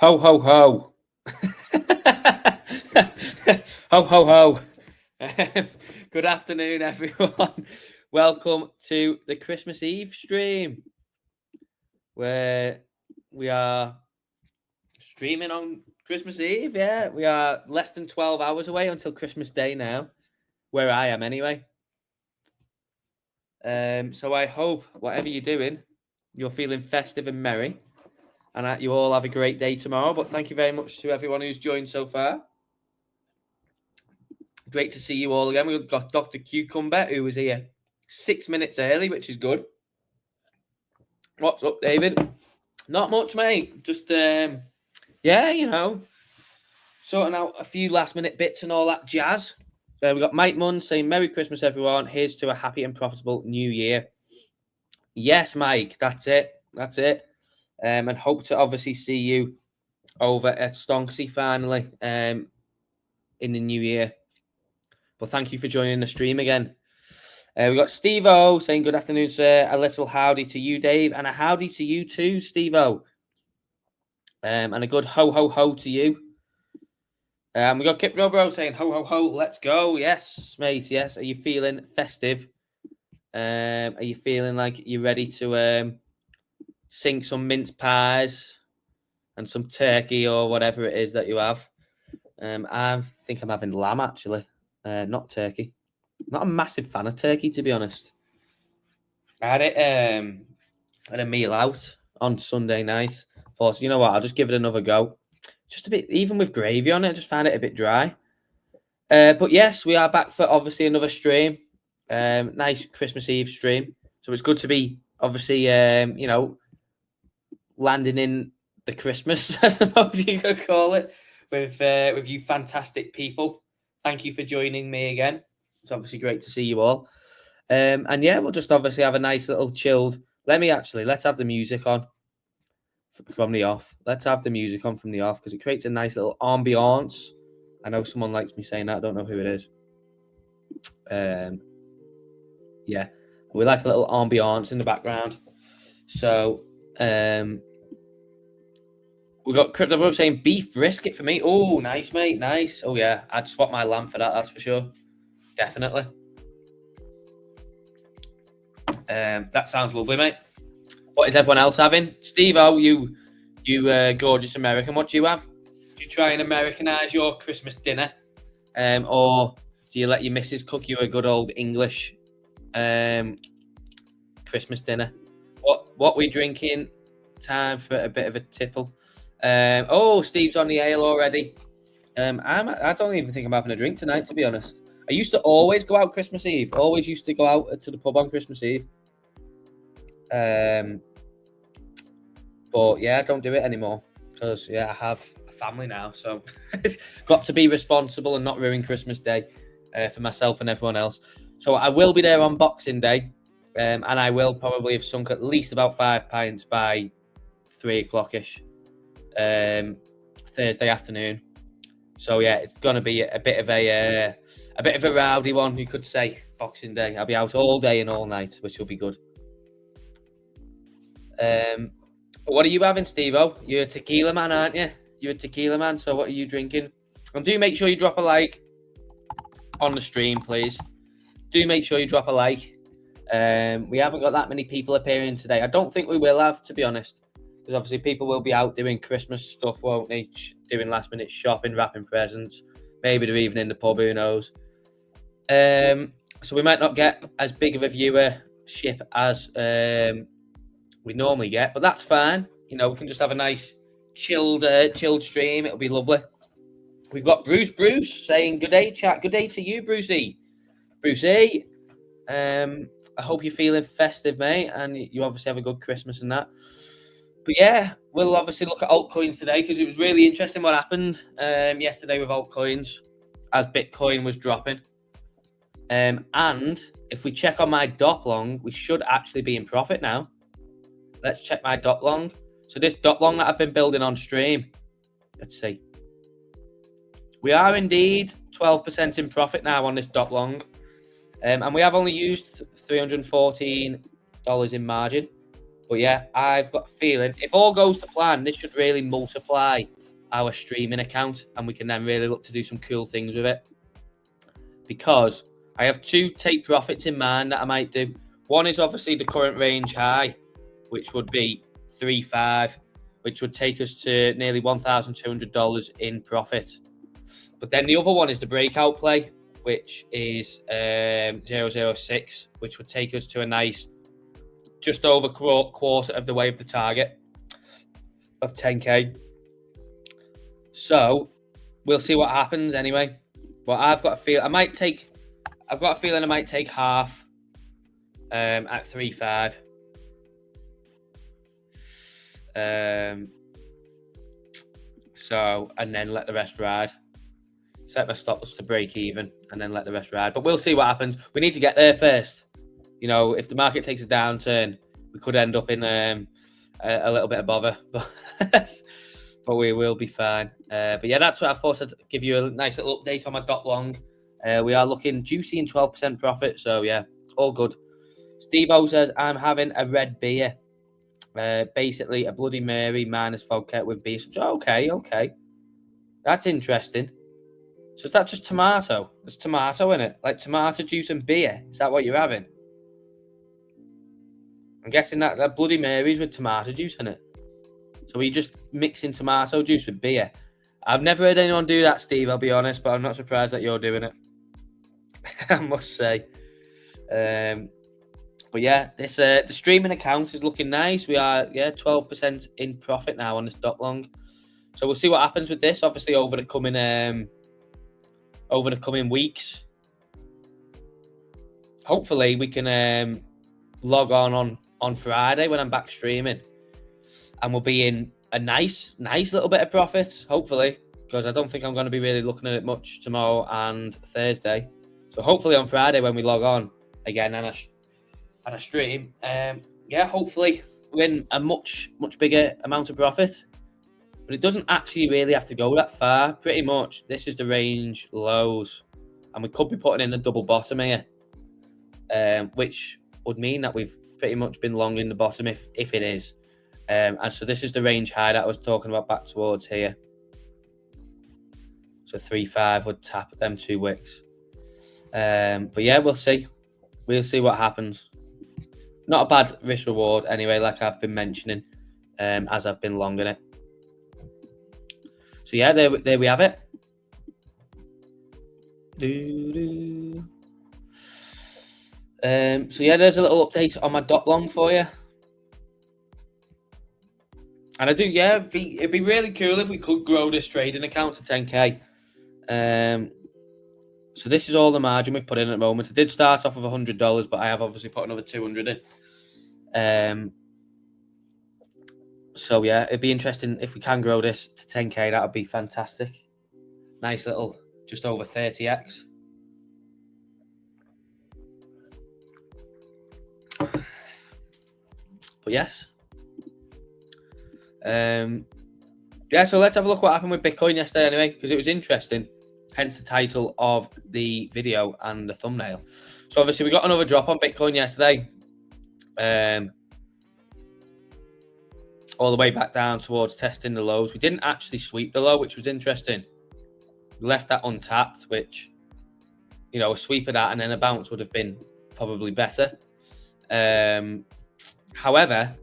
Ho, ho, ho. Ho, ho, ho. Good afternoon, everyone. Welcome to the Christmas Eve stream, where we are streaming on Christmas Eve. Yeah, we are less than 12 hours away until Christmas Day now, where I am anyway. So I hope whatever you're doing, you're feeling festive and merry, and that you all have a great day tomorrow. But thank you very much to everyone who's joined so far. Great to see you all again. We've got Dr. Cucumber, who was here 6 minutes early, which is good. What's up, David? Not much, mate. Just, sorting out a few last-minute bits and all that jazz. We've got Mike Munn saying, Merry Christmas, everyone. Here's to a happy and profitable new year. Yes, Mike, that's it. That's it. And hope to obviously see you over at Stonksy finally in the new year. But thank you for joining the stream again. We've got Steve-O saying, good afternoon, sir. A little howdy to you, Dave, and a howdy to you too, Steve-O. And a good ho-ho-ho to you. We got Kip Robro saying, ho-ho-ho, let's go. Yes, mate, yes. Are you feeling festive? Are you feeling like you're ready to sink some mince pies and some turkey or whatever it is that you have? I think I'm having lamb, actually. Not turkey. Not a massive fan of turkey, to be honest. I had it at a meal out on Sunday night. Thought, you know what, I'll just give it another go. Just a bit, even with gravy on it, I just found it a bit dry. But yes, we are back for obviously another stream. Nice Christmas Eve stream. So it's good to be obviously, landing in the Christmas, I suppose you could call it, with you fantastic people. Thank you for joining me again. It's obviously great to see you all. And yeah, we'll just obviously have a nice little chilled. Let's have the music on from the off. Let's have the music on from the off because it creates a nice little ambiance. I know someone likes me saying that. I don't know who it is. Yeah, we like a little ambiance in the background. So we got Crypto saying beef brisket for me. Oh, nice, mate. Nice. Oh, yeah. I'd swap my lamb for that. That's for sure. Definitely. That sounds lovely, mate. What is everyone else having? Steve-O, you gorgeous American. What do you have? Do you try and Americanize your Christmas dinner? Or do you let your missus cook you a good old English Christmas dinner? What we drinking? Time for a bit of a tipple. Steve's on the ale already. I don't even think I'm having a drink tonight, to be honest. I used to always go out Christmas Eve. Always used to go out to the pub on Christmas Eve. But yeah, I don't do it anymore because I have a family now, so got to be responsible and not ruin Christmas Day for myself and everyone else. So I will be there on Boxing Day, and I will probably have sunk at least about 5 pints by 3 o'clock-ish. Thursday afternoon. So yeah, it's gonna be a bit of a rowdy one, you could say. Boxing Day. I'll be out all day and all night, which will be good. But what are you having, Steve-O? You're a tequila man, aren't you? You're a tequila man. So what are you drinking? And do make sure you drop a like on the stream, please. Do make sure you drop a like. We haven't got that many people appearing today. I don't think we will have, to be honest. Because obviously people will be out doing Christmas stuff, won't they? Doing last-minute shopping, wrapping presents. Maybe they're even in the pub, who knows? So we might not get as big of a viewership as we normally get, but that's fine. We can just have a nice chilled stream. It'll be lovely. We've got Bruce saying, good day, chat. Good day to you, Brucey. I hope you're feeling festive, mate, and you obviously have a good Christmas and that. But yeah, we'll obviously look at altcoins today because it was really interesting what happened yesterday with altcoins as Bitcoin was dropping. And if we check on my dot long, we should actually be in profit now. Let's check my dot long. So this dot long that I've been building on stream, let's see. We are indeed 12% in profit now on this dot long. And we have only used $314 in margin. But yeah, I've got a feeling if all goes to plan, this should really multiply our streaming account, and we can then really look to do some cool things with it. Because I have 2 take profits in mind that I might do. One is obviously the current range high, which would be 3.5, which would take us to nearly $1,200 in profit. But then the other one is the breakout play, which is 0.06, which would take us to a nice just over quarter of the way of the target of 10k. So we'll see what happens anyway. But I've got a feeling I might take half at 3.5. So, and then let the rest ride. Set my stop loss to break even, and then let the rest ride. But we'll see what happens. We need to get there first. You know, if the market takes a downturn, we could end up in a little bit of bother, but we will be fine. But yeah, that's what I thought I'd give you a nice little update on my dot long. We are looking juicy in 12% profit, so yeah, all good. Steve-O says, I'm having a red beer. Basically a Bloody Mary minus vodka with beer. Okay. That's interesting. So is that just tomato? There's tomato in it, like tomato juice and beer. Is that what you're having? I'm guessing that Bloody Mary's with tomato juice in it. So are you just mixing tomato juice with beer? I've never heard anyone do that, Steve, I'll be honest, but I'm not surprised that you're doing it. I must say. But yeah, this the streaming account is looking nice. We are 12% in profit now on this dot long. So we'll see what happens with this, obviously over the coming weeks. Hopefully we can log on Friday when I'm back streaming, and we'll be in a nice little bit of profit, hopefully, because I don't think I'm going to be really looking at it much tomorrow and Thursday. So hopefully on Friday when we log on again and a stream, hopefully we're in a much bigger amount of profit. But it doesn't actually really have to go that far. Pretty much, this is the range lows, and we could be putting in a double bottom here, which would mean that we've pretty much been long in the bottom if it is. And so this is the range high that I was talking about back towards here. So 3.5 would tap them 2 wicks. But yeah, we'll see. We'll see what happens. Not a bad risk reward anyway, like I've been mentioning, as I've been long in it. So yeah, there we have it. So yeah, there's a little update on my dot long for you. And I do, it'd be really cool if we could grow this trading account to 10k. So this is all the margin we've put in at the moment. I did start off with $100, but I have obviously put another 200 in. So yeah, it'd be interesting if we can grow this to 10k. That would be fantastic. Nice little, just over 30x. But yes. So let's have a look what happened with Bitcoin yesterday anyway, because it was interesting. Hence the title of the video and the thumbnail. So obviously we got another drop on Bitcoin yesterday. All the way back down towards testing the lows. We didn't actually sweep the low, which was interesting. We left that untapped, which, you know, a sweep of that and then a bounce would have been probably better. However,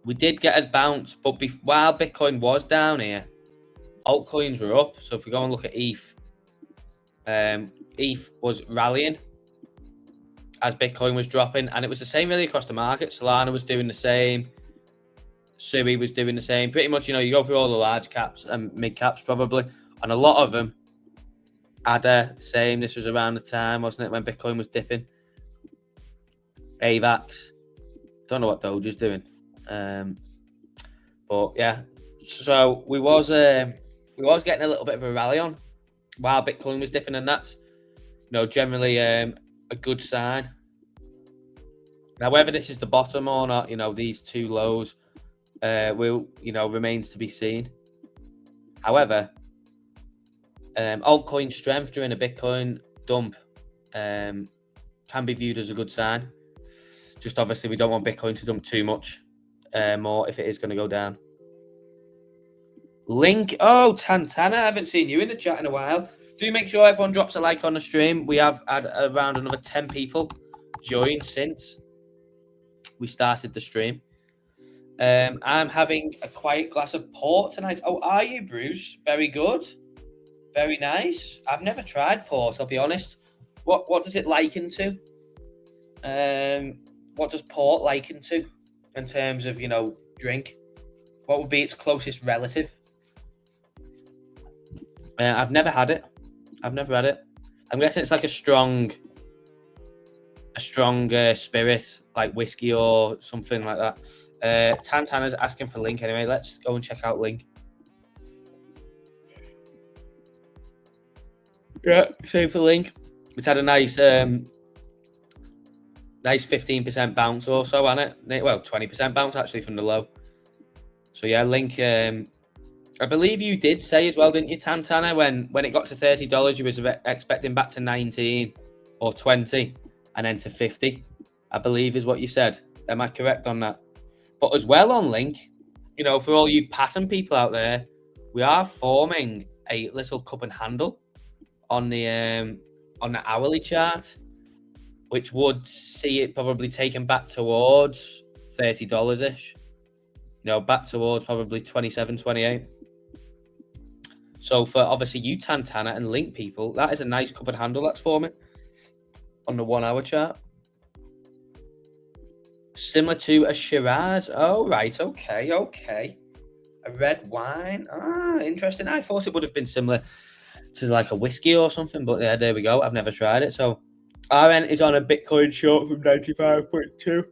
we did get a bounce, but while Bitcoin was down here, altcoins were up. So if we go and look at ETH, ETH was rallying as Bitcoin was dropping, and it was the same really across the market. Solana was doing the same. Sui was doing the same. Pretty much, you know, you go through all the large caps and mid caps probably, and a lot of them ADA, same. This was around the time, wasn't it, when Bitcoin was dipping. AVAX. Don't know what Doge's doing. But yeah, so we was getting a little bit of a rally on while Bitcoin was dipping, and that's, you know, generally a good sign. Now, whether this is the bottom or not, you know, these 2 lows will, you know, remains to be seen. However, altcoin strength during a Bitcoin dump can be viewed as a good sign. Just obviously we don't want Bitcoin to dump too much more if it is going to go down. Link. Oh, Tantana, I haven't seen you in the chat in a while. Do make sure everyone drops a like on the stream. We have had around another 10 people join since we started the stream. I'm having a quiet glass of port tonight. Oh, are you, Bruce? Very good. Very nice. I've never tried port, I'll be honest. What does it liken to? What does port liken to in terms of, drink? What would be its closest relative? I've never had it. I'm guessing it's like a strong spirit, like whiskey or something like that. Tantana's asking for Link anyway. Let's go and check out Link. Yeah, same for Link. It's had a nice 15% bounce or so on it. Well, 20% bounce actually from the low. So yeah, Link. I believe you did say as well, didn't you, Tantana? When it got to $30, you was expecting back to 19 or 20, and then to 50. I believe is what you said. Am I correct on that? But as well on Link, for all you pattern people out there, we are forming a little cup and handle on the hourly chart, which would see it probably taken back towards $30 ish. Back towards probably 27, 28. So for obviously you Tantana and Link people, that is a nice cup and handle that's forming on the 1 hour chart. Similar to a Shiraz. Oh, right. Okay. A red wine. Ah, interesting. I thought it would have been similar to like a whiskey or something, but yeah, there we go. I've never tried it. So RN is on a Bitcoin short from 95.2.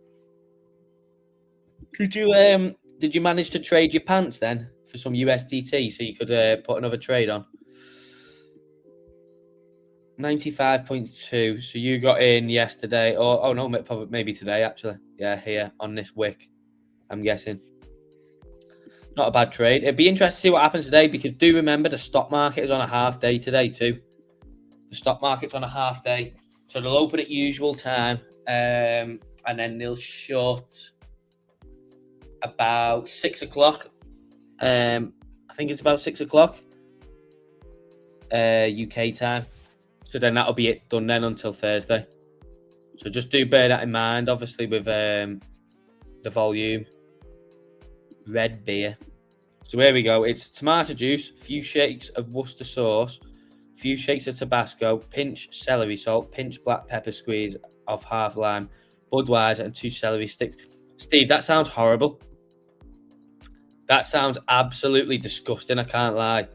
Did you manage to trade your pants then for some USDT so you could put another trade on? 95.2. So you got in yesterday, or no, maybe today actually. Yeah, here on this wick, I'm guessing. Not a bad trade. It'd be interesting to see what happens today, because do remember the stock market is on a half day today too. The stock market's on a half day, so they'll open at usual time, and then they'll shut about 6 o'clock. I think it's about 6 o'clock UK time. So then that'll be it done then until Thursday. So just do bear that in mind, obviously, with the volume. Red beer. So here we go. It's tomato juice, a few shakes of Worcester sauce, a few shakes of Tabasco, pinch celery salt, pinch black pepper squeeze of half lime, Budweiser, and 2 celery sticks. Steve, that sounds horrible. That sounds absolutely disgusting. I can't lie.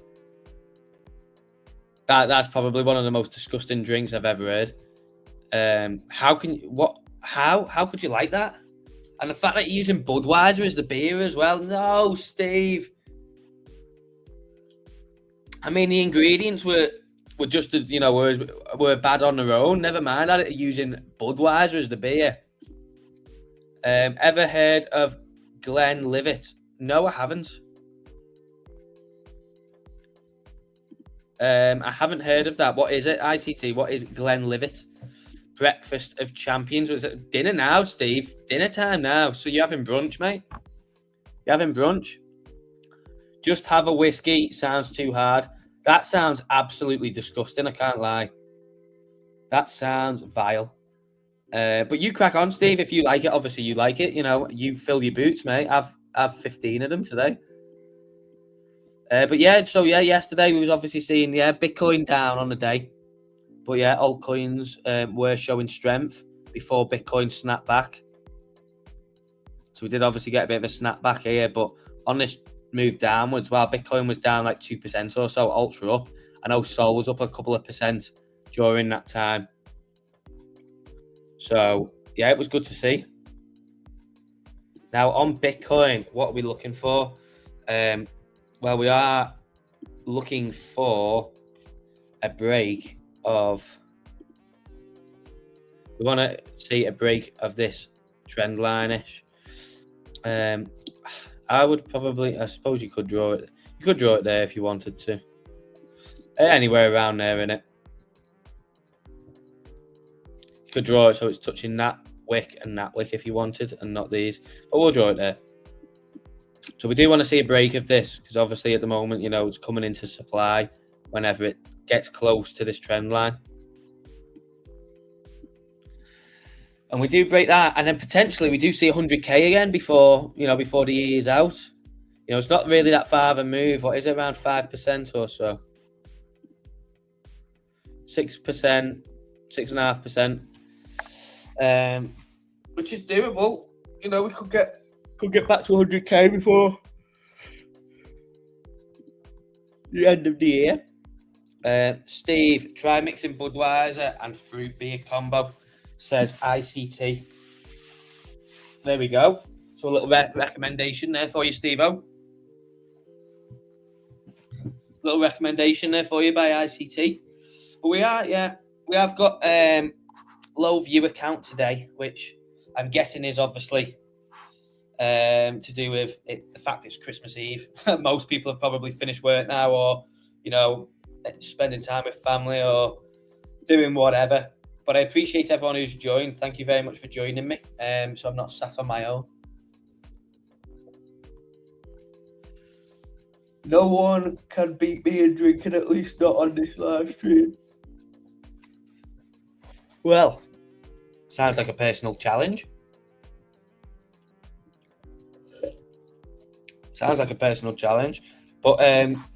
That's probably one of the most disgusting drinks I've ever heard. How could you like that? And the fact that you're using Budweiser as the beer as well. No, Steve. I mean, the ingredients were just, were bad on their own. Never mind using Budweiser as the beer. Ever heard of Glenlivet? No, I haven't. I haven't heard of that. What is it? ICT, what is Glenlivet? Breakfast of Champions. Was it dinner now, Steve? Dinner time now. So you're having brunch, mate? You're having brunch? Just have a whiskey. Sounds too hard. That sounds absolutely disgusting. I can't lie. That sounds vile. But you crack on, Steve, if you like it. Obviously, you like it. You fill your boots, mate. I've 15 of them today. But yeah, so yeah, yesterday we was obviously seeing Bitcoin down on the day, but yeah, altcoins were showing strength before Bitcoin snapped back. So we did obviously get a bit of a snap back here, but on this move downwards, while Bitcoin was down like 2% or so, alts were up. I know Sol was up a couple of percent during that time. So yeah, it was good to see. Now on Bitcoin, what are we looking for? Well, we are looking for a break of... We want to see a break of this trend line-ish. I would probably... I suppose you could draw it. You could draw it there if you wanted to. Anywhere around there, innit? You could draw it so it's touching that wick and that wick if you wanted, and not these. But we'll draw it there. So we do want to see a break of this, because obviously at the moment, you know, it's coming into supply whenever it gets close to this trend line. And we do break that, and then potentially we do see 100k again before, you know, before the year is out. You know, it's not really that far of a move. What is it, around 5% or so? 6%, 6.5%, which is doable. You know, we could get back to 100k before the end of the year. Steve, try mixing Budweiser and fruit beer combo, says ICT. There we go. So a little recommendation there for you, Steve-O. Little recommendation there for you by ICT. But we have got low viewer count today, which I'm guessing is obviously to do with the fact it's Christmas Eve. Most people have probably finished work now, or, you know, spending time with family or doing whatever. But I appreciate everyone who's joined. Thank you very much for joining me. So I'm not sat on my own. No one can beat me in drinking, at least not on this live stream. Well, sounds like a personal challenge. Sounds like a personal challenge. But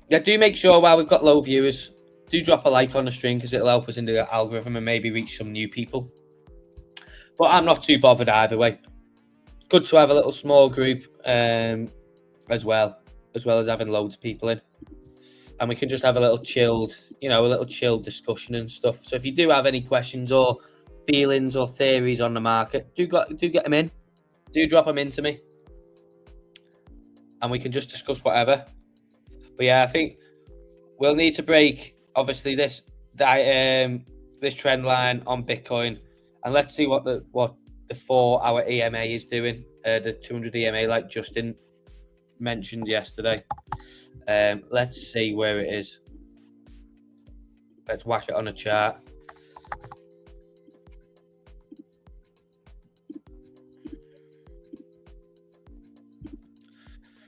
yeah, do make sure while we've got low viewers, do drop a like on the stream, because it'll help us in the algorithm and maybe reach some new people. But I'm not too bothered either way. It's good to have a little small group as well as having loads of people in. And we can just have a little chilled, you know, a little chilled discussion and stuff. So if you do have any questions or feelings or theories on the market, do get them in. Do drop them into me. And we can just discuss whatever. But yeah, I think we'll need to break, obviously, this trend line on Bitcoin. And let's see what the 4-hour EMA is doing. The 200 EMA, like Justin mentioned yesterday. Let's see where it is. Let's whack it on a chart.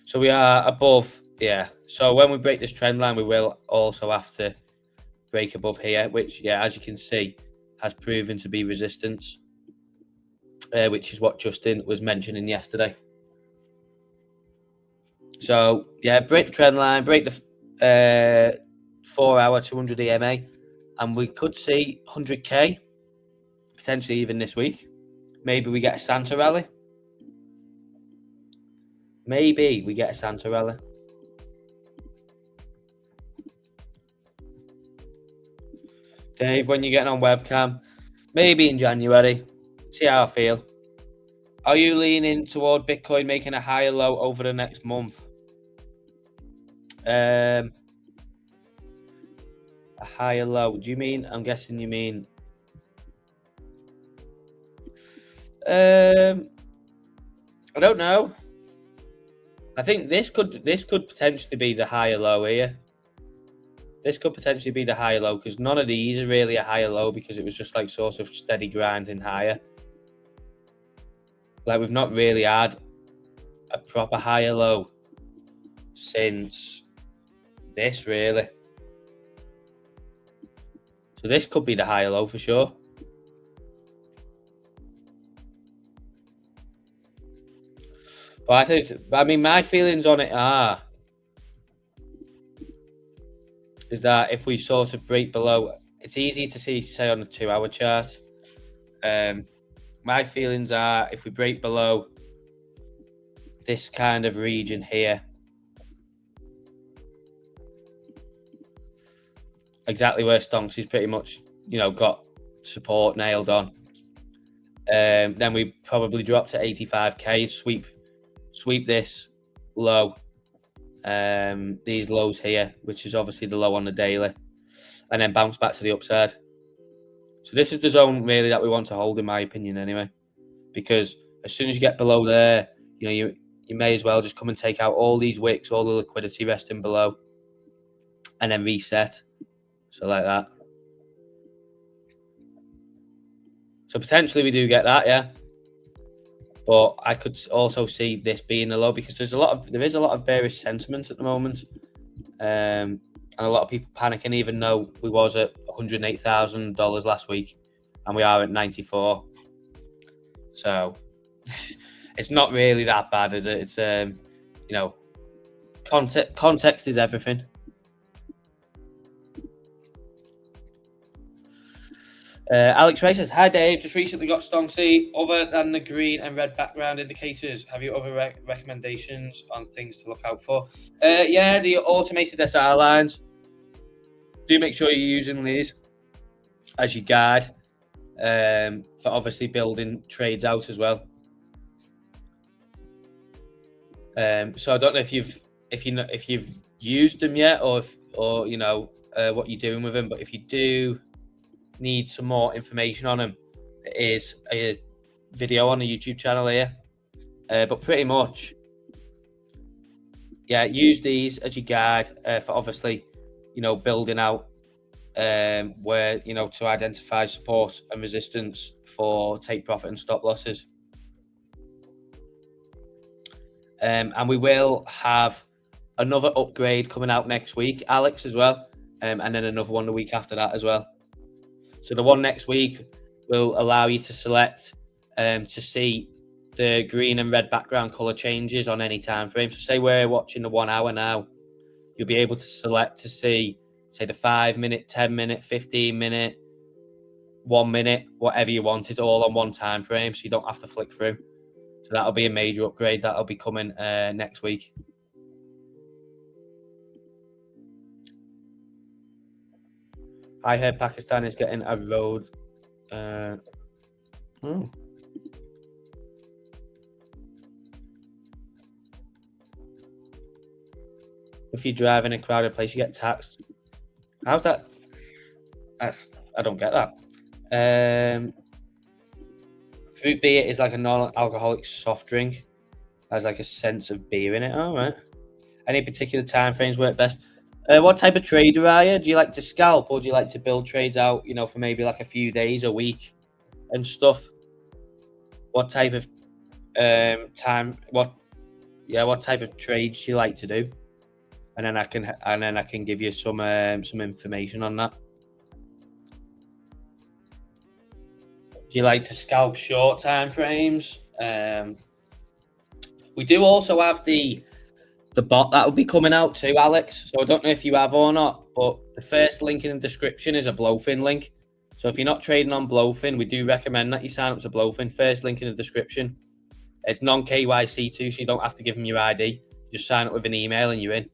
So we are above, yeah. So when we break this trend line, we will also have to break above here, which, yeah, as you can see, has proven to be resistance, which is what Justin was mentioning yesterday. So, yeah, break the trend line, break the 4-hour 200 EMA, and we could see 100k, potentially even this week. Maybe we get a Santa rally. Maybe we get a Santa rally. Dave, when you're getting on webcam, maybe in January. See how I feel. Are you leaning toward Bitcoin making a higher low over the next month? A higher low. Do you mean? I'm guessing you mean. I don't know. I think this could potentially be the higher low here. This could potentially be the higher low, because none of these are really a higher low, because it was just like sort of steady grinding higher. Like, we've not really had a proper higher low since this, really. So this could be the higher low for sure. But I mean, my feelings on it is that if we sort of break below, it's easy to see, say, on the 2-hour chart. My feelings are, if we break below this kind of region here, exactly where Stonksy's pretty much, you know, got support nailed on, then we probably drop to 85k, sweep this low, these lows here, which is obviously the low on the daily, and then bounce back to the upside. So this is the zone really that we want to hold, in my opinion, anyway, because as soon as you get below there, you know, you may as well just come and take out all these wicks, all the liquidity resting below, and then reset. So like that. So potentially we do get that, yeah. But I could also see this being a low because there is a lot of bearish sentiment at the moment, and a lot of people panicking. Even though we was at $108,000 last week, and we are at 94, so it's not really that bad, is it? It's context is everything. Alex Ray says, "Hi Dave, just recently got Stonksy. Other than the green and red background indicators, have you other recommendations on things to look out for?" Yeah, the automated SR lines. Do make sure you're using these as your guide for obviously building trades out as well. So I don't know if you've used them yet, or what you're doing with them, but if you do need some more information on them, there is a video on the YouTube channel here. But pretty much, yeah, use these as your guide for obviously, building out where, to identify support and resistance for take profit and stop losses. And we will have another upgrade coming out next week, Alex, as well. And then another one the week after that as well. So the one next week will allow you to select to see the green and red background color changes on any time frame. So say we're watching the 1 hour now, you'll be able to select to see, say, the 5 minute, 10 minute, 15 minute, 1 minute, whatever you wanted, all on one time frame, so you don't have to flick through. So that'll be a major upgrade that'll be coming next week. I heard Pakistan is getting a road. If you drive in a crowded place, you get taxed. How's that? I don't get that. Fruit beer is like a non-alcoholic soft drink. Has like a sense of beer in it. All right. Any particular time frames work best? What type of trader are you? Do you like to scalp, or do you like to build trades out, for maybe like a few days, a week, and stuff? What type of what type of trades do you like to do? And then I can give you some information on that. Do you like to scalp short time frames? We do also have the bot that will be coming out too, Alex. So I don't know if you have or not, but the first link in the description is a BLOFIN link. So if you're not trading on BLOFIN, we do recommend that you sign up to BLOFIN. First link in the description. It's non-KYC too, so you don't have to give them your ID. Just sign up with an email and you're in.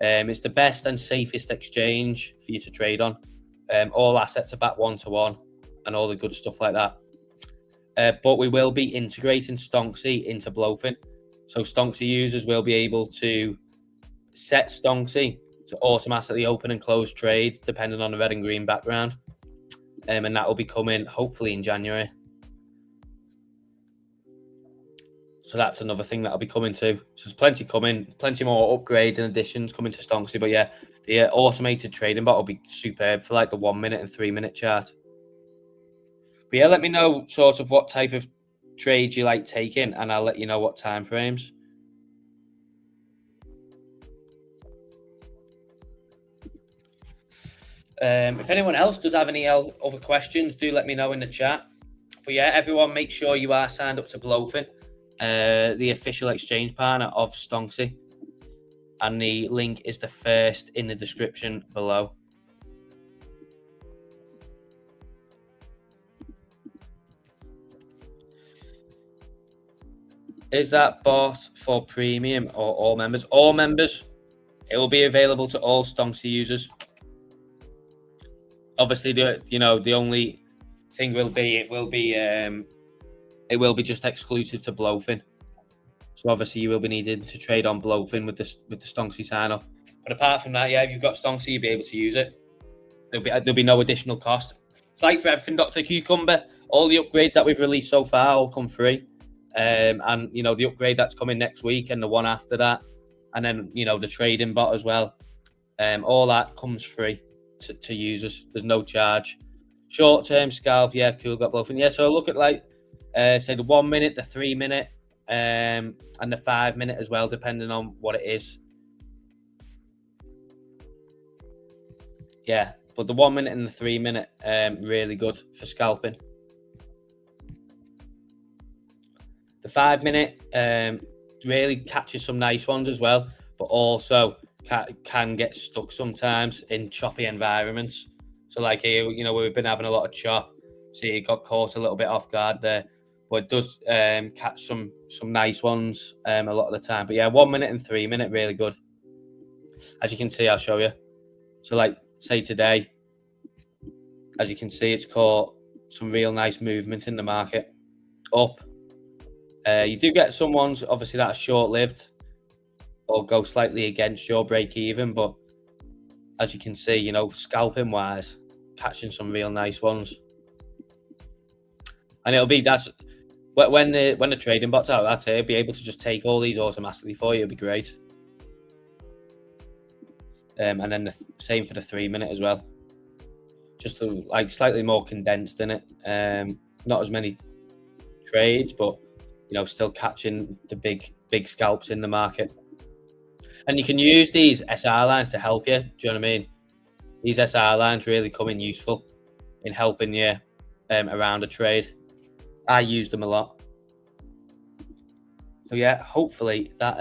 It's the best and safest exchange for you to trade on. All assets are back 1-to-1 and all the good stuff like that. But we will be integrating Stonksy into BLOFIN. So Stonksy users will be able to set Stonksy to automatically open and close trades depending on the red and green background. And that will be coming hopefully in January. So that's another thing that'll be coming too. So there's plenty coming, plenty more upgrades and additions coming to Stonksy. But yeah, the automated trading bot will be superb for like the 1 minute and 3 minute chart. But yeah, let me know sort of what type of trades you like taking, and I'll let you know what time frames. If anyone else does have any other questions, do let me know in the chat. But yeah, everyone, make sure you are signed up to BLOFIN, the official exchange partner of Stonksy, and the link is the first in the description below. Is that bot for premium or all members? All members. It will be available to all Stonksy users. Obviously, the only thing will be it will be just exclusive to BLOFIN. So obviously, you will be needing to trade on BLOFIN with the Stonksy sign up. But apart from that, yeah, if you've got Stonksy, you'll be able to use it. There'll be no additional cost. It's like for everything, Dr. Cucumber. All the upgrades that we've released so far all come free. And the upgrade that's coming next week and the one after that, and then the trading bot as well, all that comes free to users. There's no charge. Short-term scalp, yeah, cool, got BLOFIN. Yeah, so look at like say the 1 minute, the 3 minute, and the 5 minute as well, depending on what it is. Yeah, but the 1 minute and the 3 minute, really good for scalping. The 5 minute really catches some nice ones as well, but also can get stuck sometimes in choppy environments. So like here, we've been having a lot of chop, so it got caught a little bit off guard there, but it does catch some nice ones a lot of the time. But yeah, 1 minute and 3 minute, really good. As you can see, I'll show you. So like, say today, as you can see, it's caught some real nice movement in the market up. You do get some ones, obviously, that are short-lived or go slightly against your break-even, but as you can see, scalping-wise, catching some real nice ones. And that's when the trading bot's out, that's it. It'll be able to just take all these automatically for you. It'll be great. And then the same for the 3 minute as well. Just like slightly more condensed in it. Not as many trades, but still catching the big scalps in the market. And you can use these SR lines to help you. Do you know what I mean? These SR lines really come in useful in helping you around a trade. I use them a lot. So yeah, hopefully that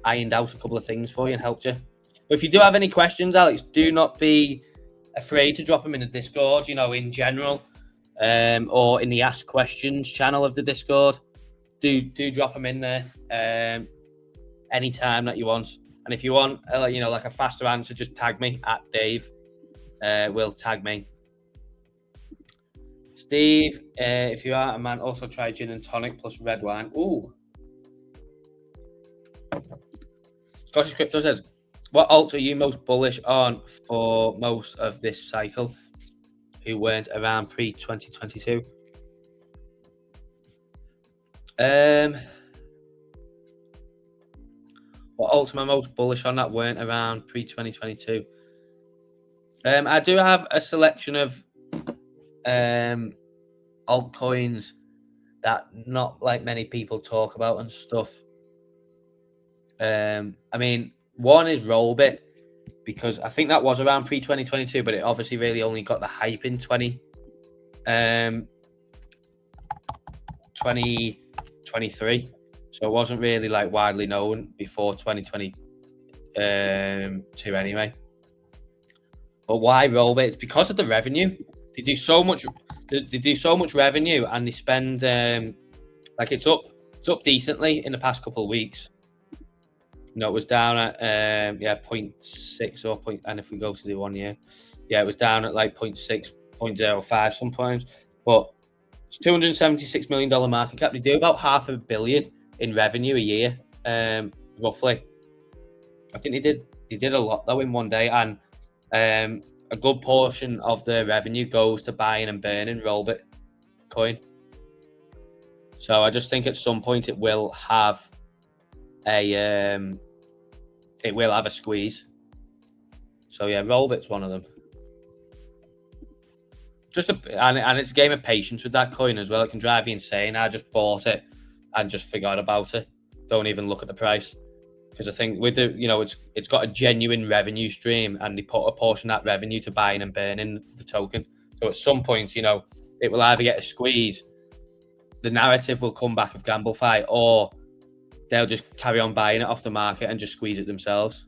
ironed out a couple of things for you and helped you. But if you do have any questions, Alex, do not be afraid to drop them in the Discord, in general, or in the Ask Questions channel of the Discord. Do drop them in there anytime that you want. And if you want, like a faster answer, just tag me at Dave. Will tag me. Steve, if you are a man, also try gin and tonic plus red wine. Ooh. Scottish Crypto says, what alts are you most bullish on for most of this cycle who weren't around pre-2022? What alts am I most bullish on that weren't around pre-2022? I do have a selection of altcoins that not like many people talk about and stuff. I mean, one is Rollbit, because I think that was around pre-2022, but it obviously really only got the hype in 2023. So it wasn't really like widely known before 2022 anyway. But why Rollbit? It's because of the revenue. They do so much revenue, and they spend like it's up decently in the past couple of weeks. It was down at 0.6 or point, and if we go to the 1 year, it was down at like 0.6, 0.05 sometimes. But it's $276 million market cap. They do about $500 million in revenue a year, roughly. I think they did a lot though in one day, and a good portion of the revenue goes to buying and burning Rollbit coin. So I just think at some point it will have a squeeze. So yeah, Rollbit's one of them. And it's a game of patience with that coin as well. It can drive you insane. I just bought it and just forgot about it. Don't even look at the price, because I think with the it's got a genuine revenue stream, and they put a portion of that revenue to buying and burning the token. So at some point, it will either get a squeeze, the narrative will come back of GambleFi, or they'll just carry on buying it off the market and just squeeze it themselves.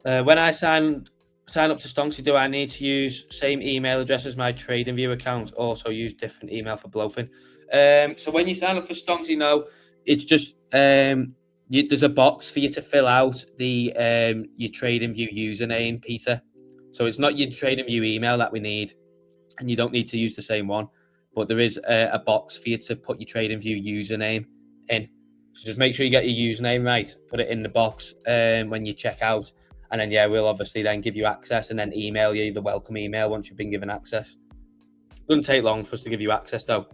When I sign up to Stonksy, do I need to use same email address as my TradingView account? Also use different email for BLOFIN. So when you sign up for Stonksy, it's just there's a box for you to fill out the your TradingView username, Peter. So it's not your TradingView email that we need, and you don't need to use the same one. But there is a box for you to put your TradingView username in. So just make sure you get your username right. Put it in the box when you check out. And then, we'll obviously then give you access and then email you the welcome email once you've been given access. Doesn't take long for us to give you access, though.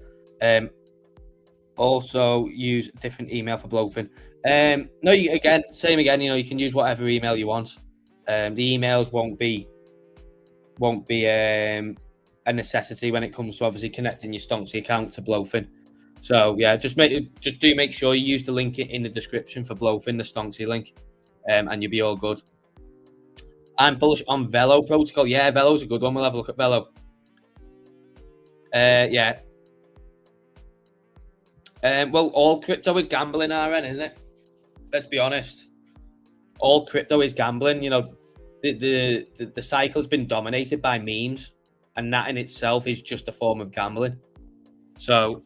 Also, use a different email for BLOFIN. Same again. You can use whatever email you want. The emails won't be a necessity when it comes to obviously connecting your Stonksy account to BLOFIN. So yeah, just do make sure you use the link in the description for BLOFIN, the Stonksy link, and you'll be all good. I'm bullish on Velo protocol. Yeah, Velo's a good one. We'll have a look at Velo. Yeah. Well, all crypto is gambling, RN, isn't it? Let's be honest. All crypto is gambling. You know, the cycle's been dominated by memes, and that in itself is just a form of gambling. So,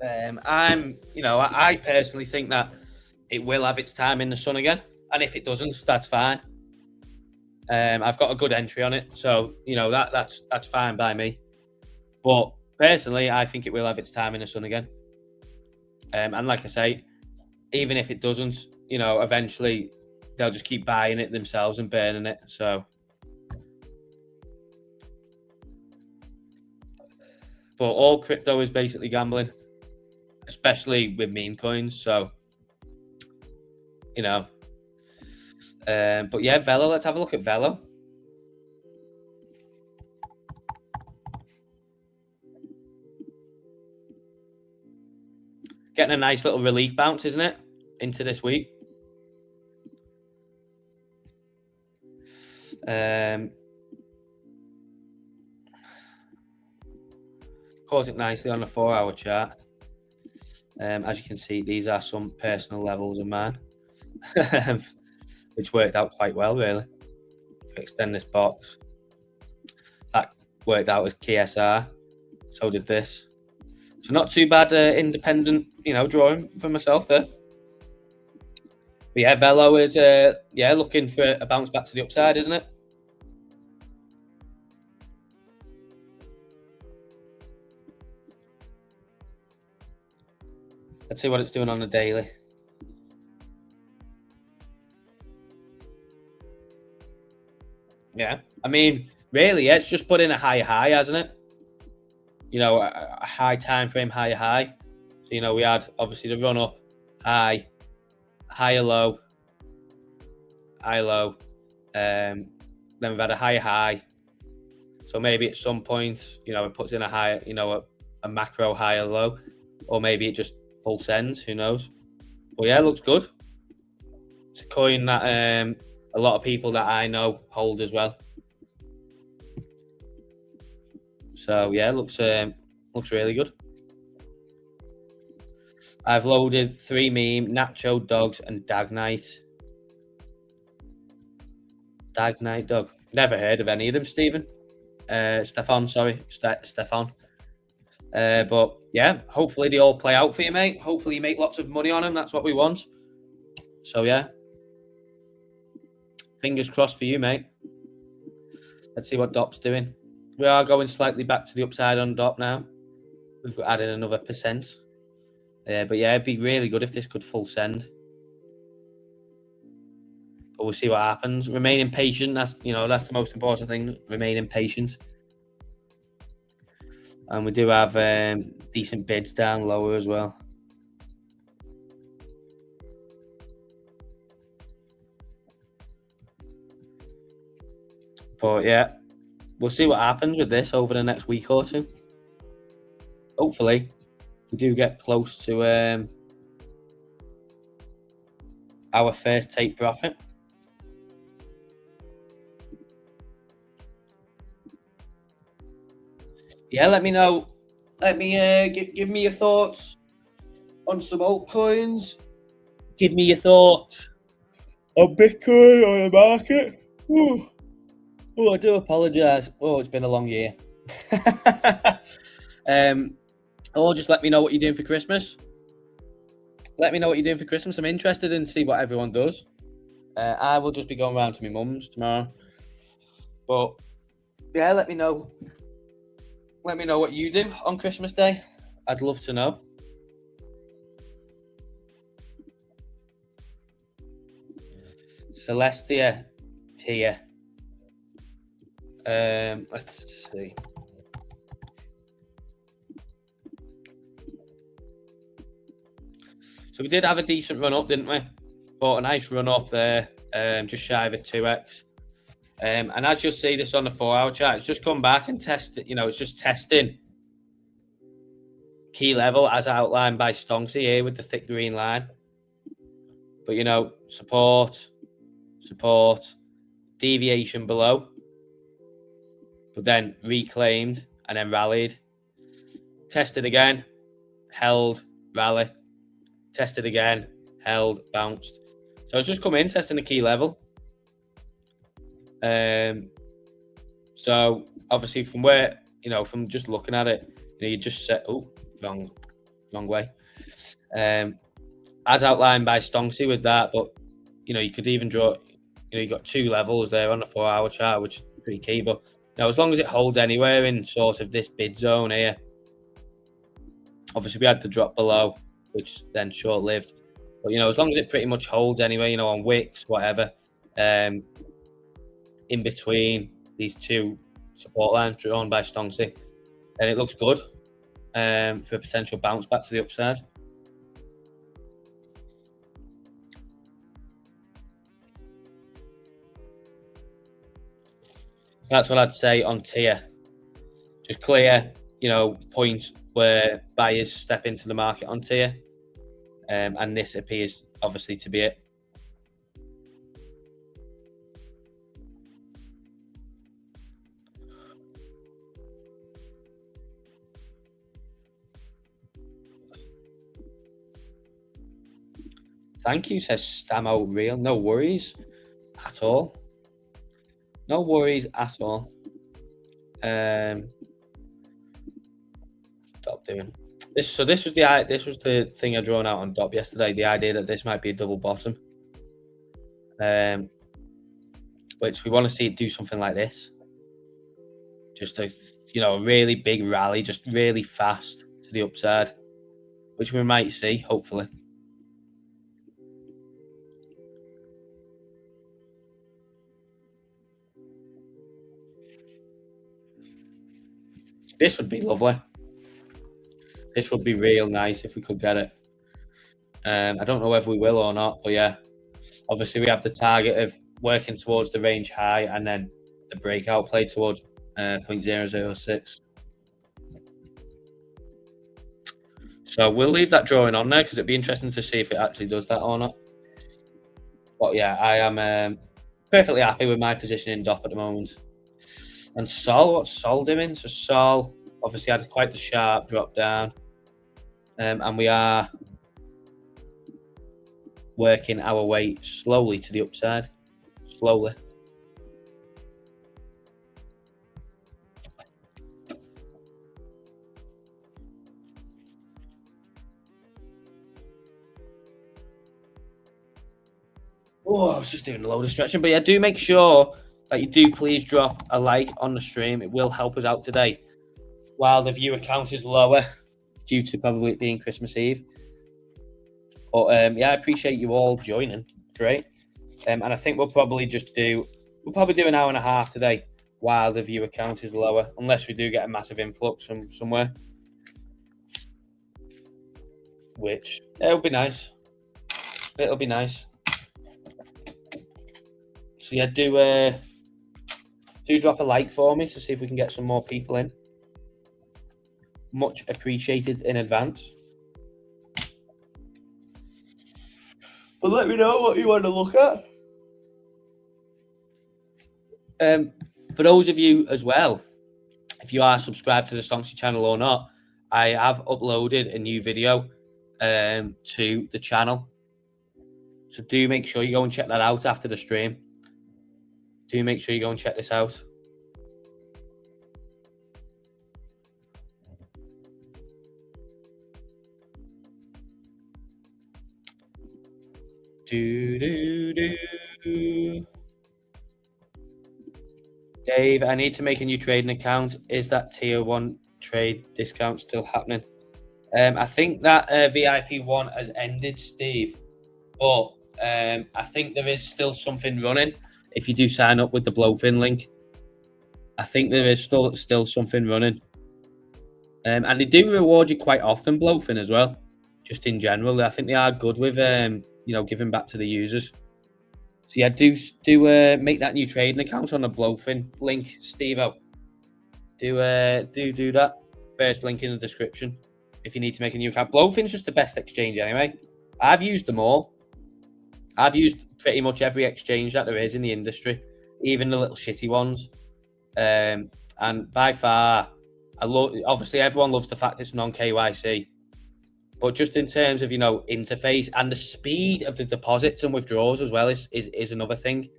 I personally think that it will have its time in the sun again, and if it doesn't, that's fine. I've got a good entry on it, so that's fine by me. But personally, I think it will have its time in the sun again. And like I say, even if it doesn't, eventually they'll just keep buying it themselves and burning it. So, but all crypto is basically gambling, especially with meme coins. So, but yeah, Velo. Let's have a look at Velo. Getting a nice little relief bounce, isn't it, into this week? Caught it nicely on the 4-hour chart. As you can see, these are some personal levels of mine, which worked out quite well, really. Extend this box. That worked out as KSR. So did this. So not too bad independent, drawing for myself there. But yeah, Velo is looking for a bounce back to the upside, isn't it? Let's see what it's doing on the daily. Yeah, I mean, really, it's just put in a higher high, hasn't it? A high time frame, higher high. So, we had obviously the run up, high, higher low, high low. Then we've had a higher high. So maybe at some point, it puts in a higher, a macro higher low, or maybe it just full sends. Who knows? Well, yeah, it looks good. It's a coin that a lot of people that I know hold as well. So yeah, looks really good. I've loaded 3 meme, Nacho Dogs, and Dagnite. Dagnite Dog. Never heard of any of them, Stephen. Stefan, sorry, Stefan. But yeah, hopefully they all play out for you, mate. Hopefully you make lots of money on them. That's what we want. So yeah, fingers crossed for you, mate. Let's see what DOP's doing. We are going slightly back to the upside on DOP now. We've added another %. But yeah, it'd be really good if this could full send. But we'll see what happens. Remaining patient. That's the most important thing. Remaining patient. And we do have decent bids down lower as well. But yeah, we'll see what happens with this over the next week or two. Hopefully, we do get close to our first take profit. Yeah, let me know. Let me give me your thoughts on some altcoins. Give me your thoughts on Bitcoin or the market. Ooh. Oh, I do apologise. Oh, it's been a long year. Or just let me know what you're doing for Christmas. Let me know what you're doing for Christmas. I'm interested in see what everyone does. I will just be going around to my mum's tomorrow. But yeah, let me know. Let me know what you do on Christmas Day. I'd love to know. Celestia Tia. Let's see. So we did have a decent run up, didn't we? Bought a nice run up there, just shy of a 2x. And as you'll see this on the 4-hour chart, it's just come back and tested, it's just testing key level as outlined by Stonksy here with the thick green line. But, support, deviation below, but then reclaimed and then rallied. Tested again, held, rally. Tested again, held, bounced. So it's just come in, testing the key level. So obviously from where, from just looking at it, you just set, wrong way. As outlined by Stonksy with that, but, you could even draw, you got 2 levels there on the 4-hour chart, which is pretty key. But, as long as it holds anywhere in sort of this bid zone here, obviously we had to drop below, which then short-lived. But, as long as it pretty much holds anyway, on wicks, whatever, in between these 2 support lines drawn by Stonksy, then it looks good for a potential bounce back to the upside. That's what I'd say on tier. Just clear, points where buyers step into the market on tier. And this appears obviously to be it. Thank you, says Stamo Real. No worries at all. No worries at all. Stop doing this. So this was the thing I drawn out on Dop yesterday. The idea that this might be a double bottom, which we want to see it do something like this. Just a a really big rally, just really fast to the upside, which we might see hopefully. This would be lovely. This would be real nice if we could get it. I don't know whether we will or not, but yeah, obviously we have the target of working towards the range high and then the breakout play towards 0.006. So we'll leave that drawing on there because it'd be interesting to see if it actually does that or not. But yeah, I am perfectly happy with my position in DOP at the moment. And Sol, what's Sol doing? So Sol obviously had quite the sharp drop down. And we are working our way slowly to the upside. Slowly. Oh, I was just doing a load of stretching. But yeah, do make sure that you do please drop a like on the stream. It will help us out today while the viewer count is lower due to probably it being Christmas Eve. But yeah, I appreciate you all joining. Great. And I think we'll probably do an hour and a half today while the viewer count is lower, unless we do get a massive influx from somewhere. Which it'll be nice. It'll be nice. So yeah, do drop a like for me to see if we can get some more people in. Much appreciated in advance. But let me know what you want to look at. For those of you as well, if you are subscribed to the Stonksy channel or not, I have uploaded a new video to the channel. So do make sure you go and check that out after the stream. Do make sure you go and check this out. Dave, I need to make a new trading account. Is that tier 1 trade discount still happening? I think that VIP 1 has ended, Steve. But I think there is still something running. If you do sign up with the BLOFIN link, I think there is still something running. And they do reward you quite often, BLOFIN as well. Just in general, I think they are good with, giving back to the users. So yeah, do make that new trading account on the BLOFIN link, Steve-O. Do that. First link in the description if you need to make a new account. BLOFIN's just the best exchange anyway. I've used them all. I've used pretty much every exchange that there is in the industry, even the little shitty ones. And by far, obviously everyone loves the fact it's non-KYC. But just in terms of, interface and the speed of the deposits and withdrawals as well is another thing.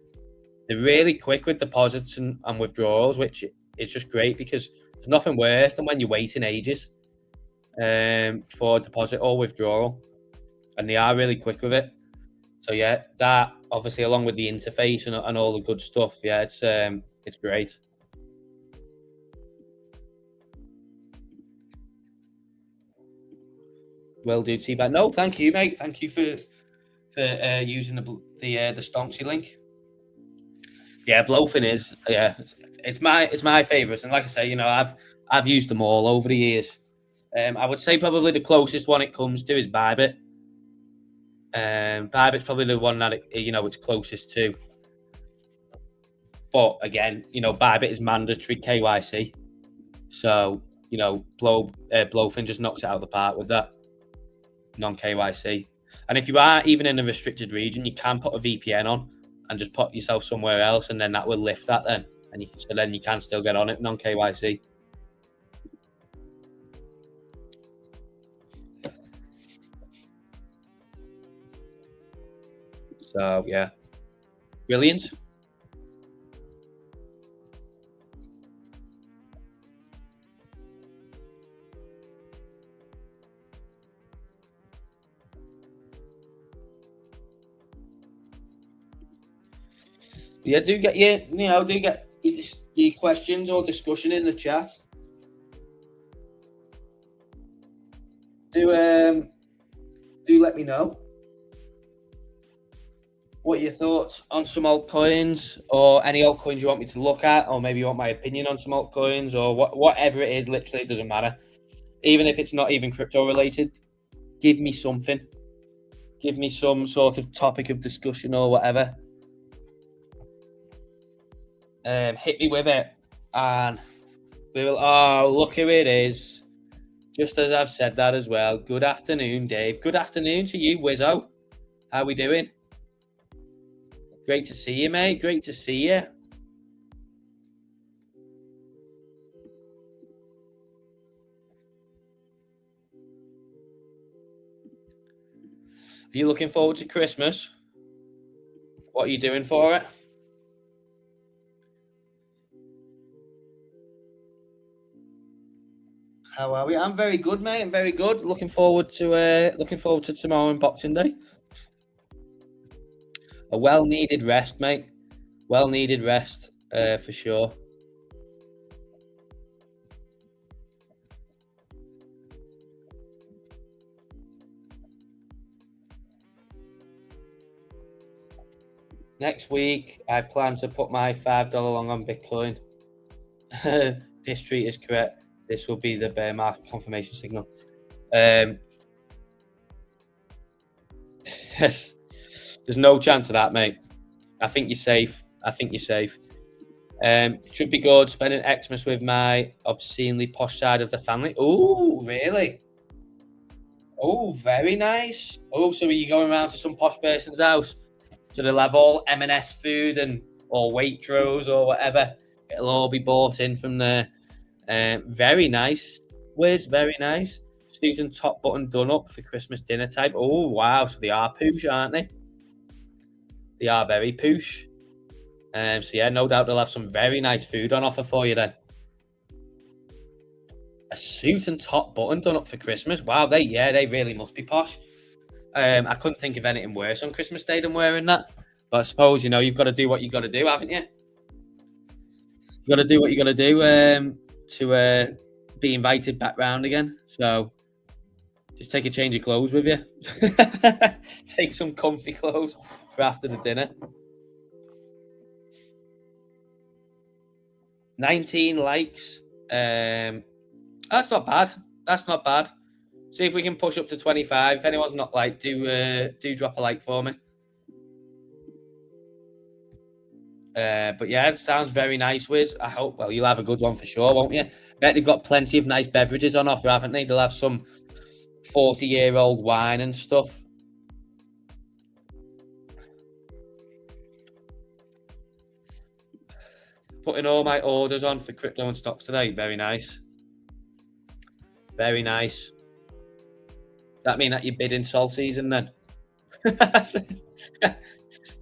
They're really quick with deposits and withdrawals, which is just great because there's nothing worse than when you're waiting ages for a deposit or withdrawal. And they are really quick with it. So yeah, that obviously along with the interface and all the good stuff, yeah, it's great. Will do, T-Bag. No, thank you, mate. Thank you for using the Stonksy link. Yeah, BLOFIN is it's my favourite, and like I say, I've used them all over the years. I would say probably the closest one it comes to is Bybit. Bybit's probably the one that it's closest to. But again, Bybit is mandatory KYC, so BLOFIN just knocks it out of the park with that non-KYC. And if you are even in a restricted region, you can put a VPN on and just put yourself somewhere else, and then that will lift that then, and then you can still get on it non-KYC. So yeah, brilliant. Yeah, do get your questions or discussion in the chat. Do let me know what your thoughts on some altcoins, or any altcoins you want me to look at, or maybe you want my opinion on some altcoins, or whatever it is. Literally, it doesn't matter. Even if it's not even crypto related, give me something. Give me some sort of topic of discussion or whatever. Hit me with it, and we will. Oh, look who it is! Just as I've said that as well. Good afternoon, Dave. Good afternoon to you, Wizzo. How we doing? Great to see you, mate. Great to see you. Are you looking forward to Christmas? What are you doing for it? How are we? I'm very good, mate. I'm very good. Looking forward to tomorrow and Boxing Day. A well-needed rest, mate. Well-needed rest, for sure. Next week, I plan to put my $5 long on Bitcoin. History is correct. This will be the bear market confirmation signal. Yes. There's no chance of that, mate. I think you're safe. Should be good. Spending Xmas with my obscenely posh side of the family. Oh, really? Oh, very nice. Oh, so are you going around to some posh person's house? So they'll have all M&S food or Waitrose or whatever. It'll all be bought in from there. Very nice, Wiz. Very nice. Suit and top button done up for Christmas dinner type. Oh, wow. So they are poosh, aren't they? They are very poosh. So yeah, no doubt they'll have some very nice food on offer for you then. A suit and top button done up for Christmas. Wow, they really must be posh. I couldn't think of anything worse on Christmas Day than wearing that. But I suppose, you've got to do what you got to do, haven't you? You got to do what you got to do to be invited back round again. So just take a change of clothes with you. Take some comfy clothes for after the dinner. 19 likes. That's not bad. See if we can push up to 25. If anyone's not liked, do drop a like for me. But yeah, it sounds very nice, Wiz. I hope, well, you'll have a good one for sure, won't you? Bet they've got plenty of nice beverages on offer, haven't they? They'll have some 40-year-old wine and stuff. Putting all my orders on for crypto and stocks today. Very nice. Very nice. That mean that you're bidding salt season then?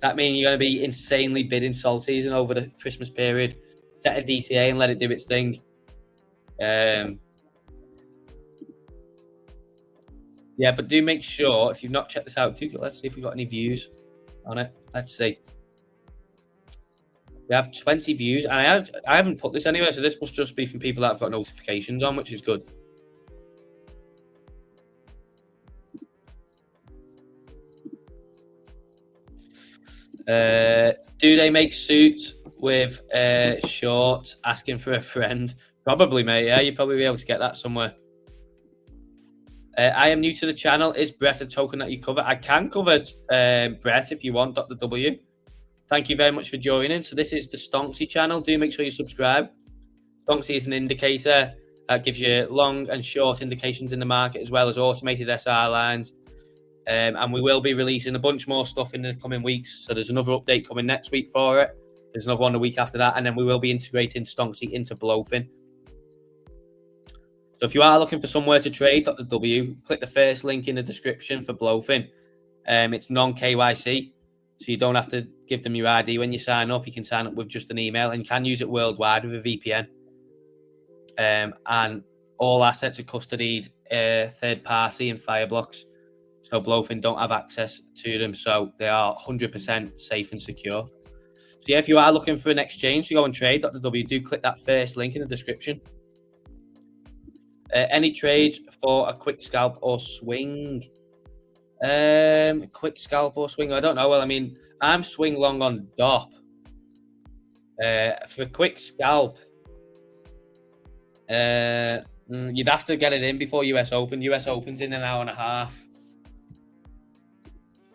That mean you're going to be insanely bidding salt season over the Christmas period. Set a DCA and let it do its thing. Yeah, but do make sure, if you've not checked this out, let's see if we've got any views on it. Let's see. We have 20 views, and I haven't put this anywhere, so this must just be from people that have got notifications on, which is good. Do they make suits with shorts asking for a friend? Probably, mate. Yeah, you'd probably be able to get that somewhere. I am new to the channel. Is Brett a token that you cover? I can cover Brett if you want, Dr. W. Thank you very much for joining. So this is the Stonksy channel. Do make sure you subscribe. Stonksy is an indicator that gives you long and short indications in the market, as well as automated SR lines. And we will be releasing a bunch more stuff in the coming weeks. So there's another update coming next week for it. There's another one the week after that. And then we will be integrating Stonksy into BLOFIN. So if you are looking for somewhere to trade, Dr. W, click the first link in the description for BLOFIN. It's non-KYC, so you don't have to give them your ID when you sign up. You can sign up with just an email, and you can use it worldwide with a VPN. And all assets are custodied third party in Fireblocks. So BLOFIN don't have access to them, so they are 100% safe and secure. So yeah, if you are looking for an exchange to go and trade, Dr. W, do click that first link in the description. Any trade for a quick scalp or swing? Quick scalp or swing? I don't know. Well, I mean, I'm swing long on DOP. For a quick scalp, you'd have to get it in before US Open. US Open's in an hour and a half.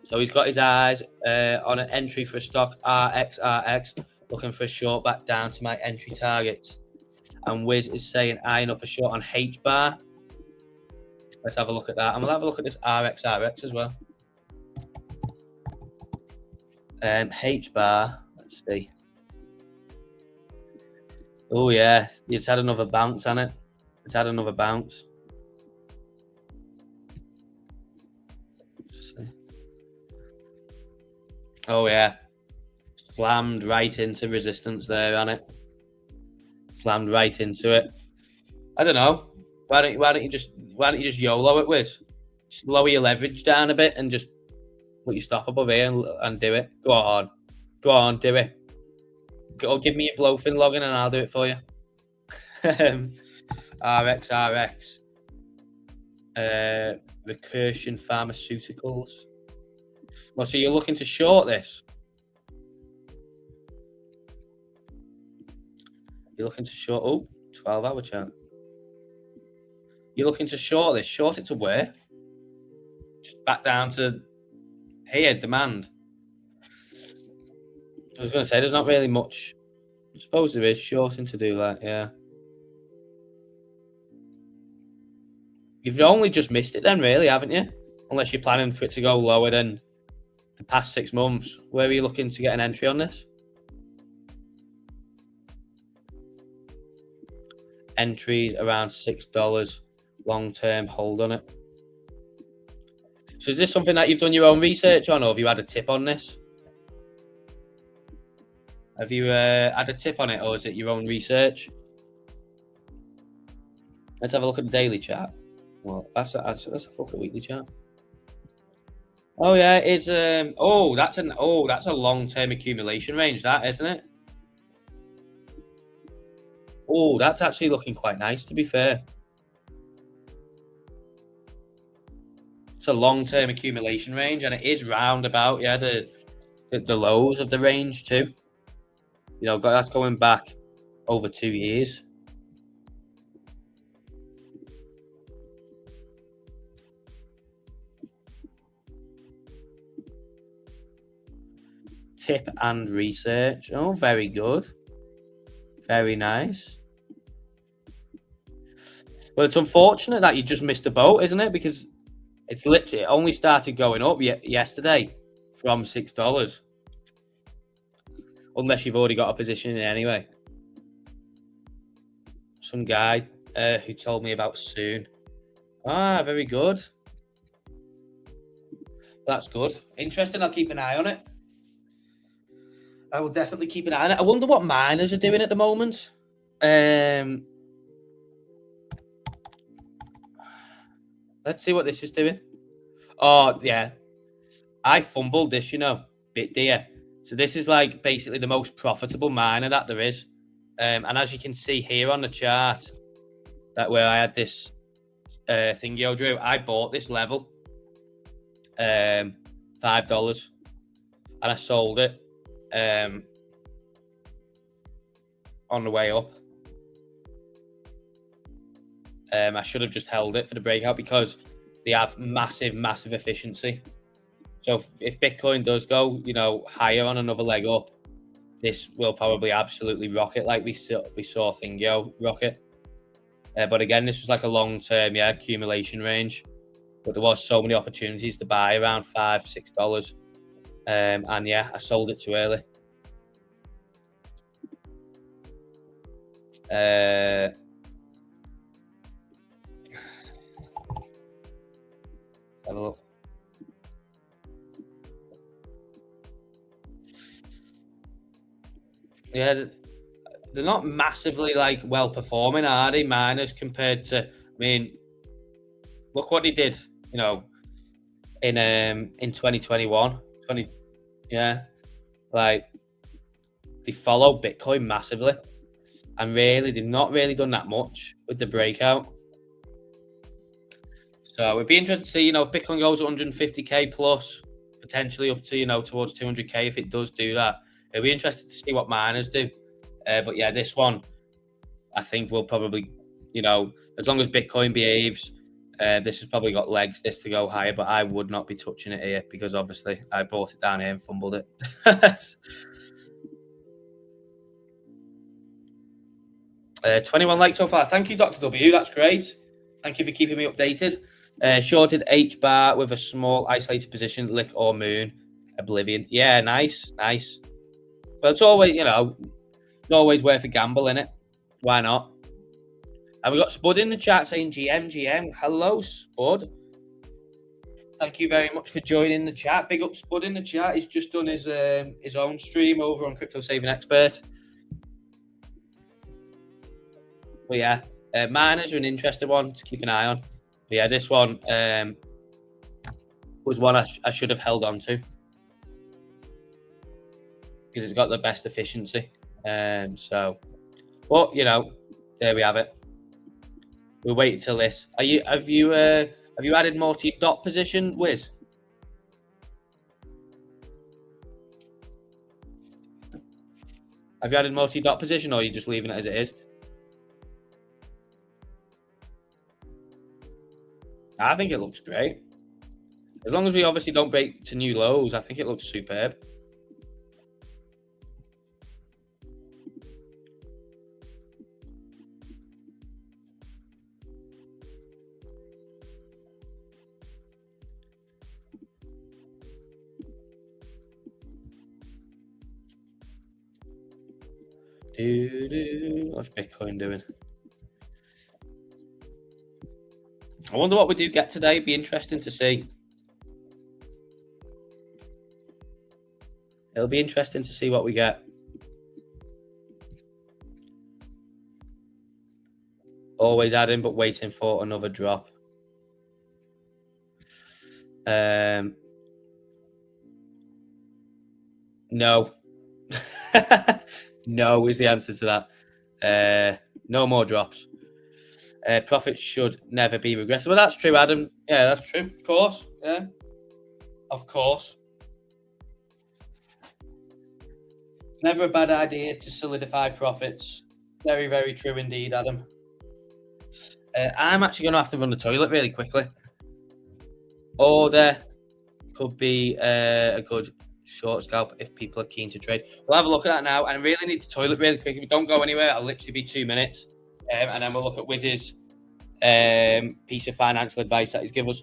So he's got his eyes on an entry for a stock RXRX, looking for a short back down to my entry targets. And Wiz is saying eyeing up a short on H bar. Let's have a look at that. And we'll have a look at this RXRX as well. H bar, let's see. Oh yeah, it's had another bounce on it. It's had another bounce. Oh yeah, slammed right into resistance there on it. Slammed right into it. I don't know. Why don't you just YOLO it, Wiz? Just lower your leverage down a bit and just put your stop above here and do it. Go on, do it. Go give me your BLOFIN login and I'll do it for you. RXRX. Recursion Pharmaceuticals. Well, so you're looking to short this? You're looking to short, 12-hour chart. You're looking to short this. Short it to where? Just back down to here, demand. I was going to say, there's not really much. I suppose there is shorting to do that, yeah. You've only just missed it then, really, haven't you? Unless you're planning for it to go lower than the past 6 months. Where are you looking to get an entry on this? Entries around $6, long-term hold on it. So is this something that you've done your own research on, or have you had a tip on this? Have you had a tip on it, or is it your own research? Let's have a look at the daily chart. Well, let's have a look at the weekly chart. Oh yeah, it's that's a long-term accumulation range, that isn't it? Oh, that's actually looking quite nice, to be fair. It's a long-term accumulation range, and it is round about, yeah, the lows of the range too. You know, that's going back over 2 years. Tip and research. Oh, very good. Very nice. Well, it's unfortunate that you just missed the boat, isn't it? Because it's literally only started going up yesterday from $6. Unless you've already got a position in anyway. Some guy who told me about soon. Ah, very good. That's good. Interesting. I'll keep an eye on it. I will definitely keep an eye on it. I wonder what miners are doing at the moment. Let's see what this is doing. Oh, yeah. I fumbled this, bit dear. So this is like basically the most profitable miner that there is. And as you can see here on the chart, that where I had this thingy I drew, I bought this level, $5, and I sold it on the way up. I should have just held it for the breakout because they have massive efficiency. So if Bitcoin does go, higher on another leg up, this will probably absolutely rocket like we saw Thingio rocket. But again, this was like a long-term, accumulation range. But there was so many opportunities to buy around $5, $6. And yeah, I sold it too early. Have a look. Yeah, they're not massively like well performing, are they, miners, compared to? I mean, look what they did, in 2021, like they follow Bitcoin massively, and really they've not really done that much with the breakout. So it'd be interesting to see, if Bitcoin goes 150k plus, potentially up to towards 200k. If it does do that, it'll be interesting to see what miners do. But yeah, this one, I think will probably, as long as Bitcoin behaves, this has probably got legs, this to go higher, but I would not be touching it here because obviously I bought it down here and fumbled it. 21 likes so far. Thank you, Dr. W. That's great. Thank you for keeping me updated. Shorted H bar with a small isolated position, lick or moon, oblivion. Yeah, nice. Well, it's always, it's always worth a gamble, innit? Why not? And we got Spud in the chat saying GM. Hello, Spud. Thank you very much for joining the chat. Big up Spud in the chat. He's just done his own stream over on Crypto Saving Expert. But yeah, miners are an interesting one to keep an eye on. But yeah, this one was one I should have held on to because it's got the best efficiency. But there we have it. We'll wait until this. Have you added more to your dot position, Wiz? Have you added more to your dot position, or are you just leaving it as it is? I think it looks great. As long as we obviously don't break to new lows, I think it looks superb. What's Bitcoin doing? I wonder what we do get today. It'd be interesting to see. It'll be interesting to see what we get. Always adding, but waiting for another drop. No. No is the answer to that. No more drops. Profits should never be regressive. Well, that's true, Adam. Yeah, that's true. Of course. Yeah. Of course. It's never a bad idea to solidify profits. Very, very true indeed, Adam. I'm actually going to have to run the toilet really quickly. Or there could be a good short scalp if people are keen to trade. We'll have a look at that now. And I really need the toilet really quickly. Don't go anywhere. I'll literally be 2 minutes. And then we'll look at Wiz's piece of financial advice that he's given us.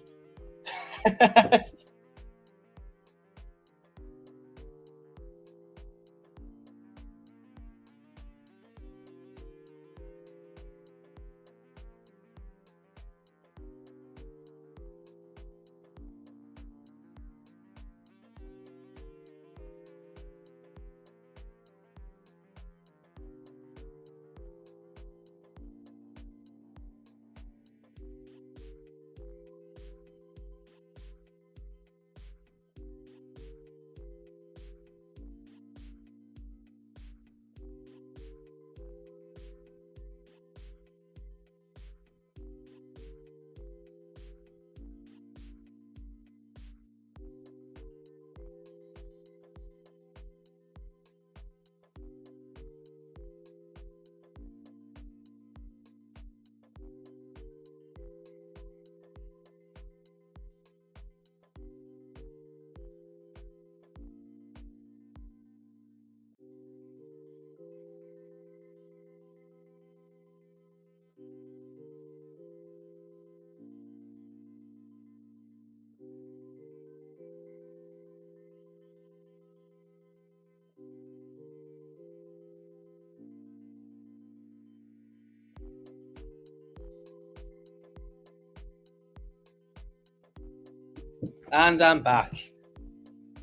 And I'm back.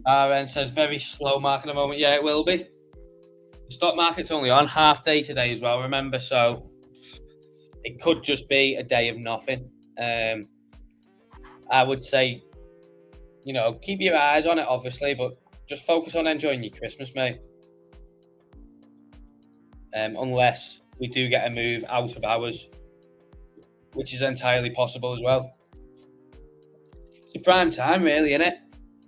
RN says very slow market at the moment. Yeah, it will be. The stock market's only on half day today as well, remember? So it could just be a day of nothing. I would say, keep your eyes on it, obviously, but just focus on enjoying your Christmas, mate. Unless we do get a move out of hours, which is entirely possible as well. It's a prime time, really, isn't it?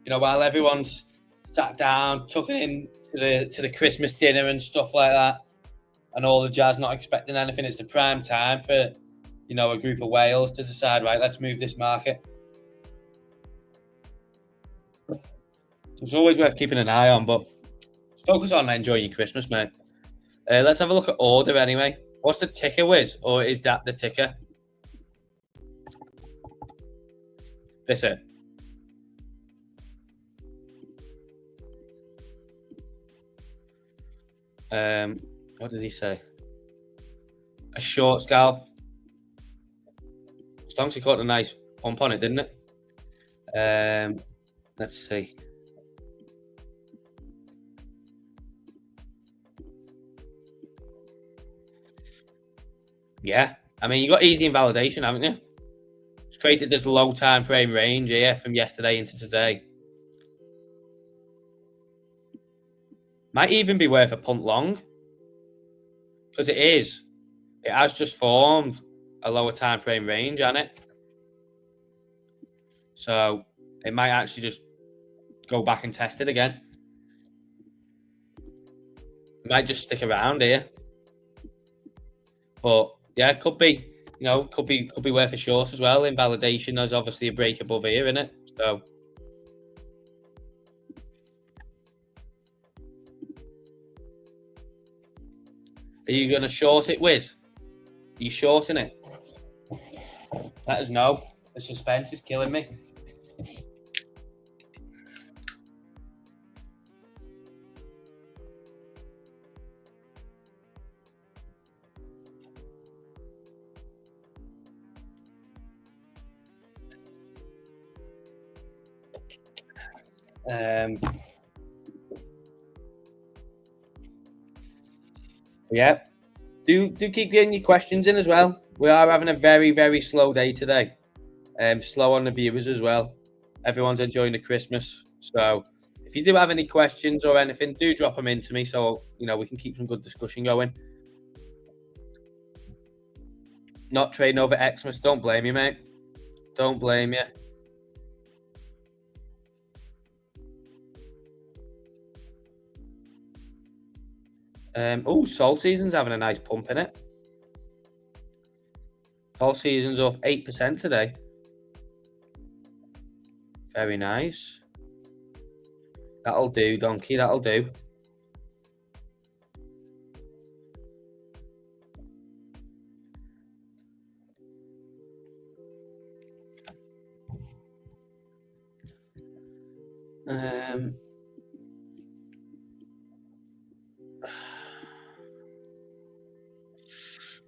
While everyone's sat down, tucking in to the Christmas dinner and stuff like that, and all the jazz, not expecting anything. It's the prime time for, a group of whales to decide, right, let's move this market. So it's always worth keeping an eye on, but focus on enjoying your Christmas, mate. Let's have a look at order anyway. What's the ticker, Wiz? Or is that the ticker? This it. What did he say? A short scalp. Stonksy caught a nice pump on it, didn't it? Let's see. Yeah, I mean, you got easy invalidation, haven't you? It's created this low time frame range here from yesterday into today. Might even be worth a punt long, because it is. It has just formed a lower time frame range, hasn't it? So it might actually just go back and test it again. It might just stick around here. But yeah, it could be, could be worth a short as well. Invalidation is obviously a break above here, isn't it? So are you going to short it, Wiz? Are you shorting it? Let us know. The suspense is killing me. Yeah. Do keep getting your questions in as well. We are having a very, very slow day today. Slow on the viewers as well. Everyone's enjoying the Christmas. So if you do have any questions or anything, do drop them into me so, we can keep some good discussion going. Not trading over Xmas. Don't blame you, mate. Don't blame you. Sol Season's having a nice pump in it. Sol Season's up 8% today. Very nice. That'll do, donkey. That'll do.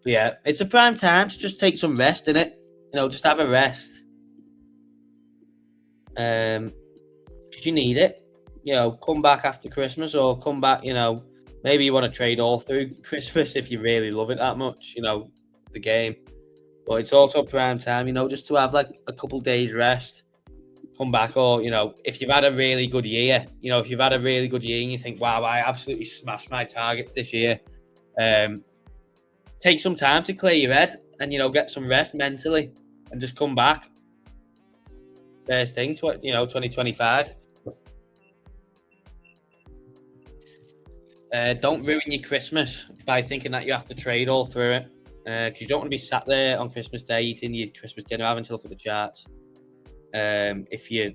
Yeah, it's a prime time to just take some rest, innit? Just have a rest. Because you need it. Come back after Christmas, or come back, maybe you want to trade all through Christmas if you really love it that much, the game. But it's also prime time, just to have like a couple days rest, come back, or, if you've had a really good year, if you've had a really good year and you think, wow, I absolutely smashed my targets this year, take some time to clear your head and, get some rest mentally and just come back. First thing, 2025. Don't ruin your Christmas by thinking that you have to trade all through it, because you don't want to be sat there on Christmas Day eating your Christmas dinner, having to look at the charts. If you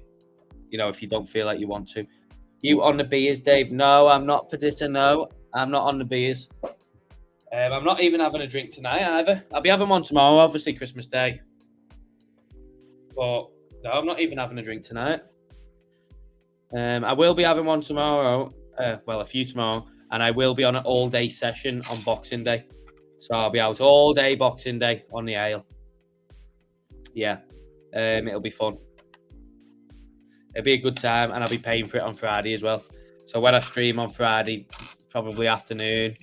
don't feel like you want to. You on the beers, Dave? No, I'm not, Pedita. No, I'm not on the beers. I'm not even having a drink tonight either. I'll be having one tomorrow, obviously Christmas Day. But no, I'm not even having a drink tonight. I will be having one tomorrow. A few tomorrow, and I will be on an all-day session on Boxing Day. So I'll be out all day Boxing Day on the ale. Yeah, it'll be fun. It'll be a good time, and I'll be paying for it on Friday as well. So when I stream on Friday, probably afternoon,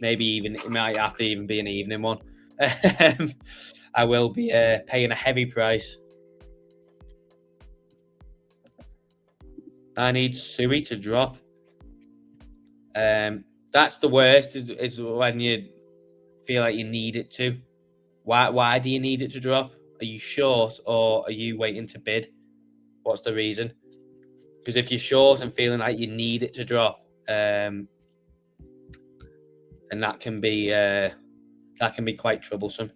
maybe even it might have to even be an evening one. I will be paying a heavy price. I need Sui to drop. That's the worst, is when you feel like you need it to. Why do you need it to drop? Are you short, or are you waiting to bid? What's the reason? Because if you're short and feeling like you need it to drop, then that can be quite troublesome.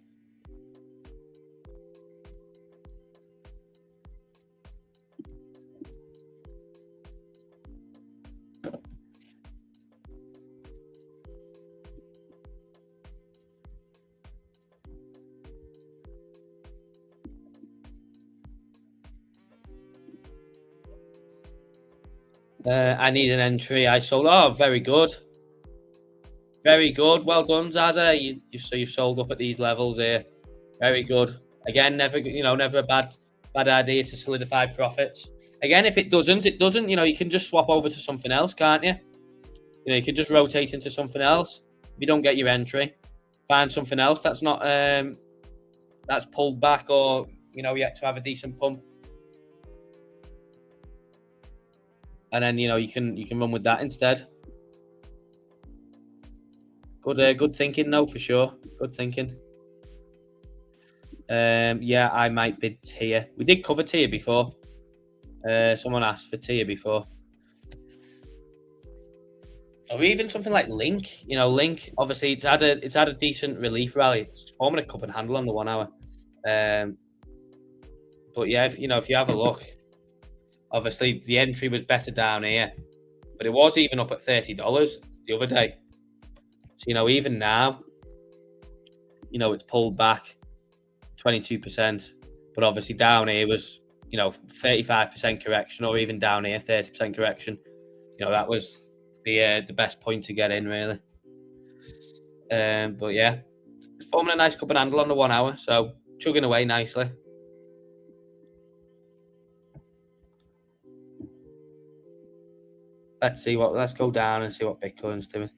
I need an entry. I sold. Oh, very good. Very good. Well done, Zaza. You've sold up at these levels here. Very good. Again, never a bad idea to solidify profits. Again, if it doesn't, it doesn't. You can just swap over to something else, can't you? You can just rotate into something else. If you don't get your entry, find something else that's not that's pulled back, or yet to have a decent pump. And then you can run with that instead. Good thinking, though, for sure. Good thinking. Yeah, I might bid tier. We did cover tier before. Someone asked for tier before. Or even something like Link. Link. Obviously, it's had a decent relief rally. It's forming a cup and handle on the 1 hour. But yeah, if you have a look, obviously the entry was better down here, but it was even up at $30 the other day. So even now, it's pulled back 22%, but obviously down here was 35% correction, or even down here 30% correction. That was the best point to get in, really. But yeah, it's forming a nice cup and handle on the 1 hour, so chugging away nicely. Let's go down and see what Bitcoin's doing.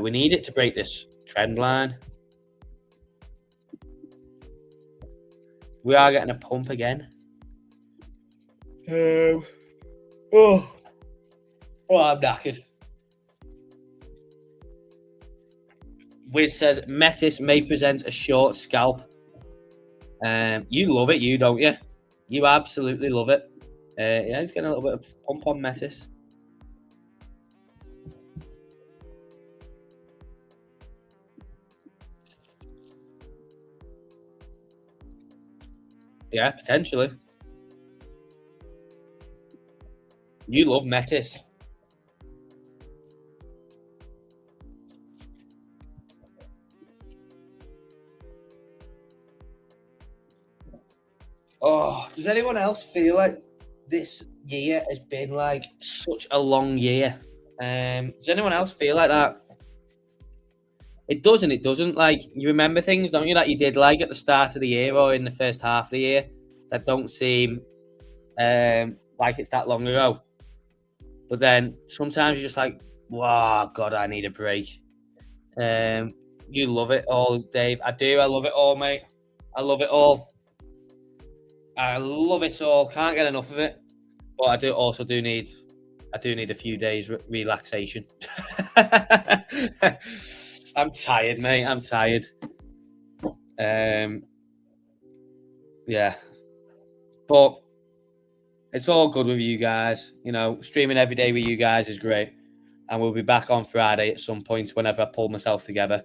We need it to break this trend line. We are getting a pump again. I'm knackered. Wiz says Metis may present a short scalp. You love it, don't you? You absolutely love it. Yeah, he's getting a little bit of pump on Metis. Yeah, potentially. You love Metis. Oh, does anyone else feel like this year has been like such a long year? Does anyone else feel like that? It doesn't. It doesn't. Like, you remember things, don't you, that you did like at the start of the year or in the first half of the year that don't seem like it's that long ago. But then sometimes you're just like, wow, God, I need a break. You love it all, Dave. I do. I love it all, mate. I love it all. I love it all. Can't get enough of it. But I do also need a few days relaxation. I'm tired, mate. I'm tired. Yeah. But it's all good with you guys. You know, streaming every day with you guys is great. And we'll be back on Friday at some point whenever I pull myself together.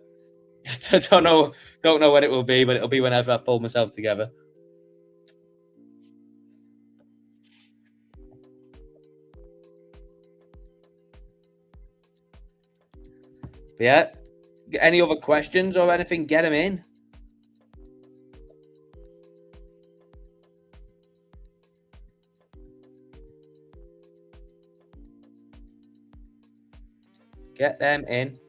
I don't know when it will be, but it'll be whenever I pull myself together. But yeah. Any other questions or anything? Get them in. Get them in.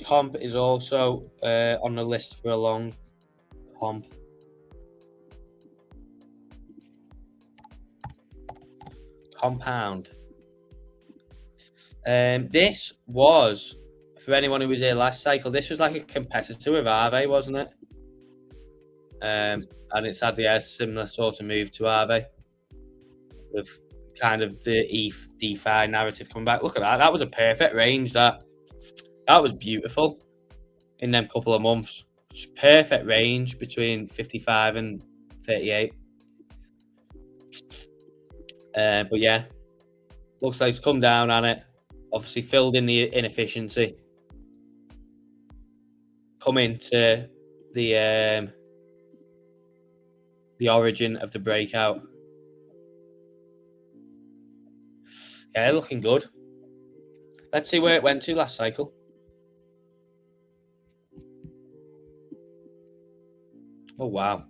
Comp is also on the list for a long comp. Compound. This was, for anyone who was here last cycle, this was like a competitor with Aave, wasn't it? And it's had the similar sort of move to Aave with kind of the ETH DeFi narrative coming back. Look at that. That was a perfect range. That was beautiful in them couple of months. Just perfect range between 55 and 38. But yeah, looks like it's come down on it. Obviously filled in the inefficiency. Come into the origin of the breakout. Yeah, looking good. Let's see where it went to last cycle. Oh wow.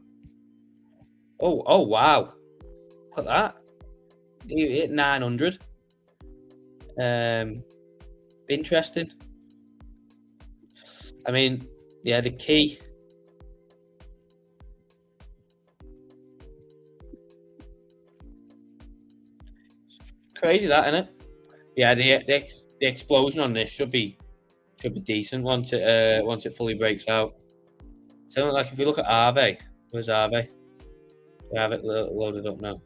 Oh wow. Look at that. You hit 900. Interesting. I mean, yeah, the key. Crazy that, isn't it? Yeah, the explosion on this should be decent once it fully breaks out. So like if you look at Aave, where's Aave? We have it loaded up now.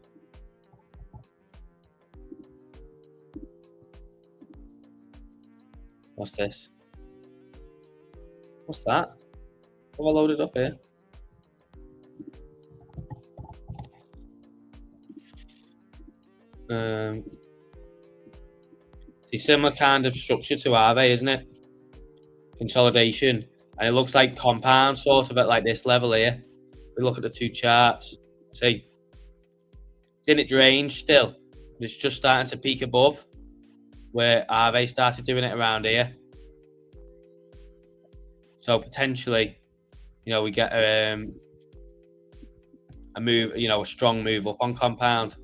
What's this? What's that? Have I loaded up here? It's a similar kind of structure to Aave, isn't it? Consolidation. And it looks like compound sort of at like this level here. We look at the two charts. See, it's in its range still. It's just starting to peak above where Aave started doing it around here. So potentially, you know, we get a move, you know, a strong move up on compound.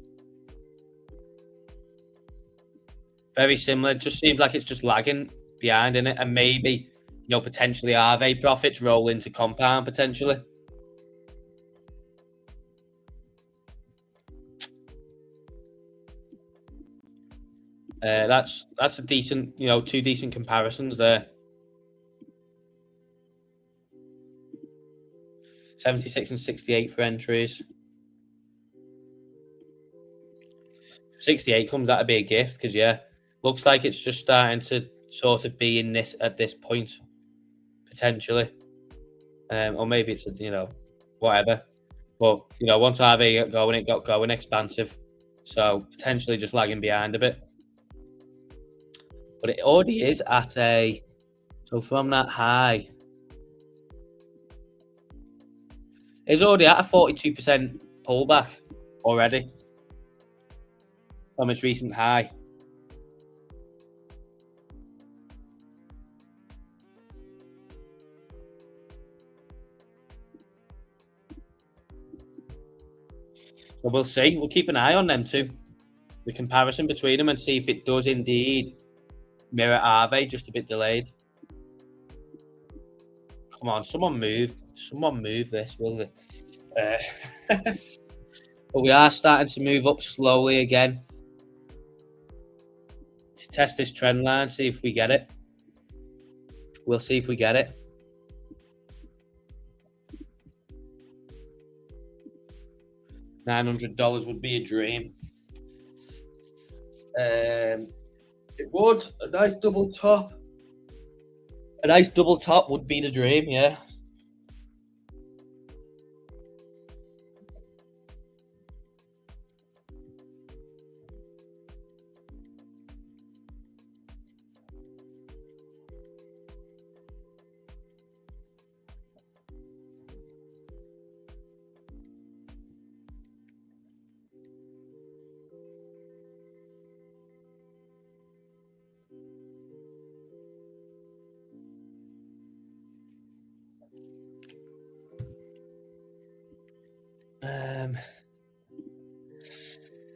Very similar. It just seems like it's just lagging behind in it, and maybe, you know, potentially Aave profits roll into compound potentially. That's a decent, you know, two decent comparisons there. 76 and 68 for entries. 68 comes out a big gift because, yeah, Looks like it's just starting to sort of be in this at this point, potentially. Or maybe it's, whatever. But, once RV got going, it got going expansive. So potentially just lagging behind a bit. But it already is at so from that high, it's already at a 42% pullback already from its recent high. So we'll see. We'll keep an eye on them too. The comparison between them and see if it does indeed mirror Aave, just a bit delayed. Come on, someone move. Someone move this, will they? But we are starting to move up slowly again to test this trend line, see if we get it. We'll see if we get it. $900 would be a dream. It would. A nice double top. A nice double top would be the dream, yeah.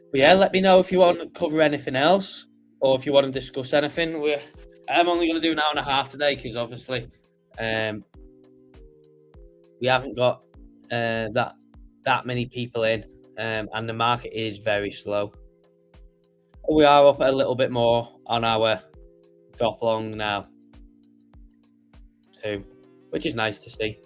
But yeah, let me know if you want to cover anything else or if you want to discuss anything. I'm only going to do an hour and a half today because obviously we haven't got that many people in, and the market is very slow. We are up a little bit more on our drop long now too, which is nice to see.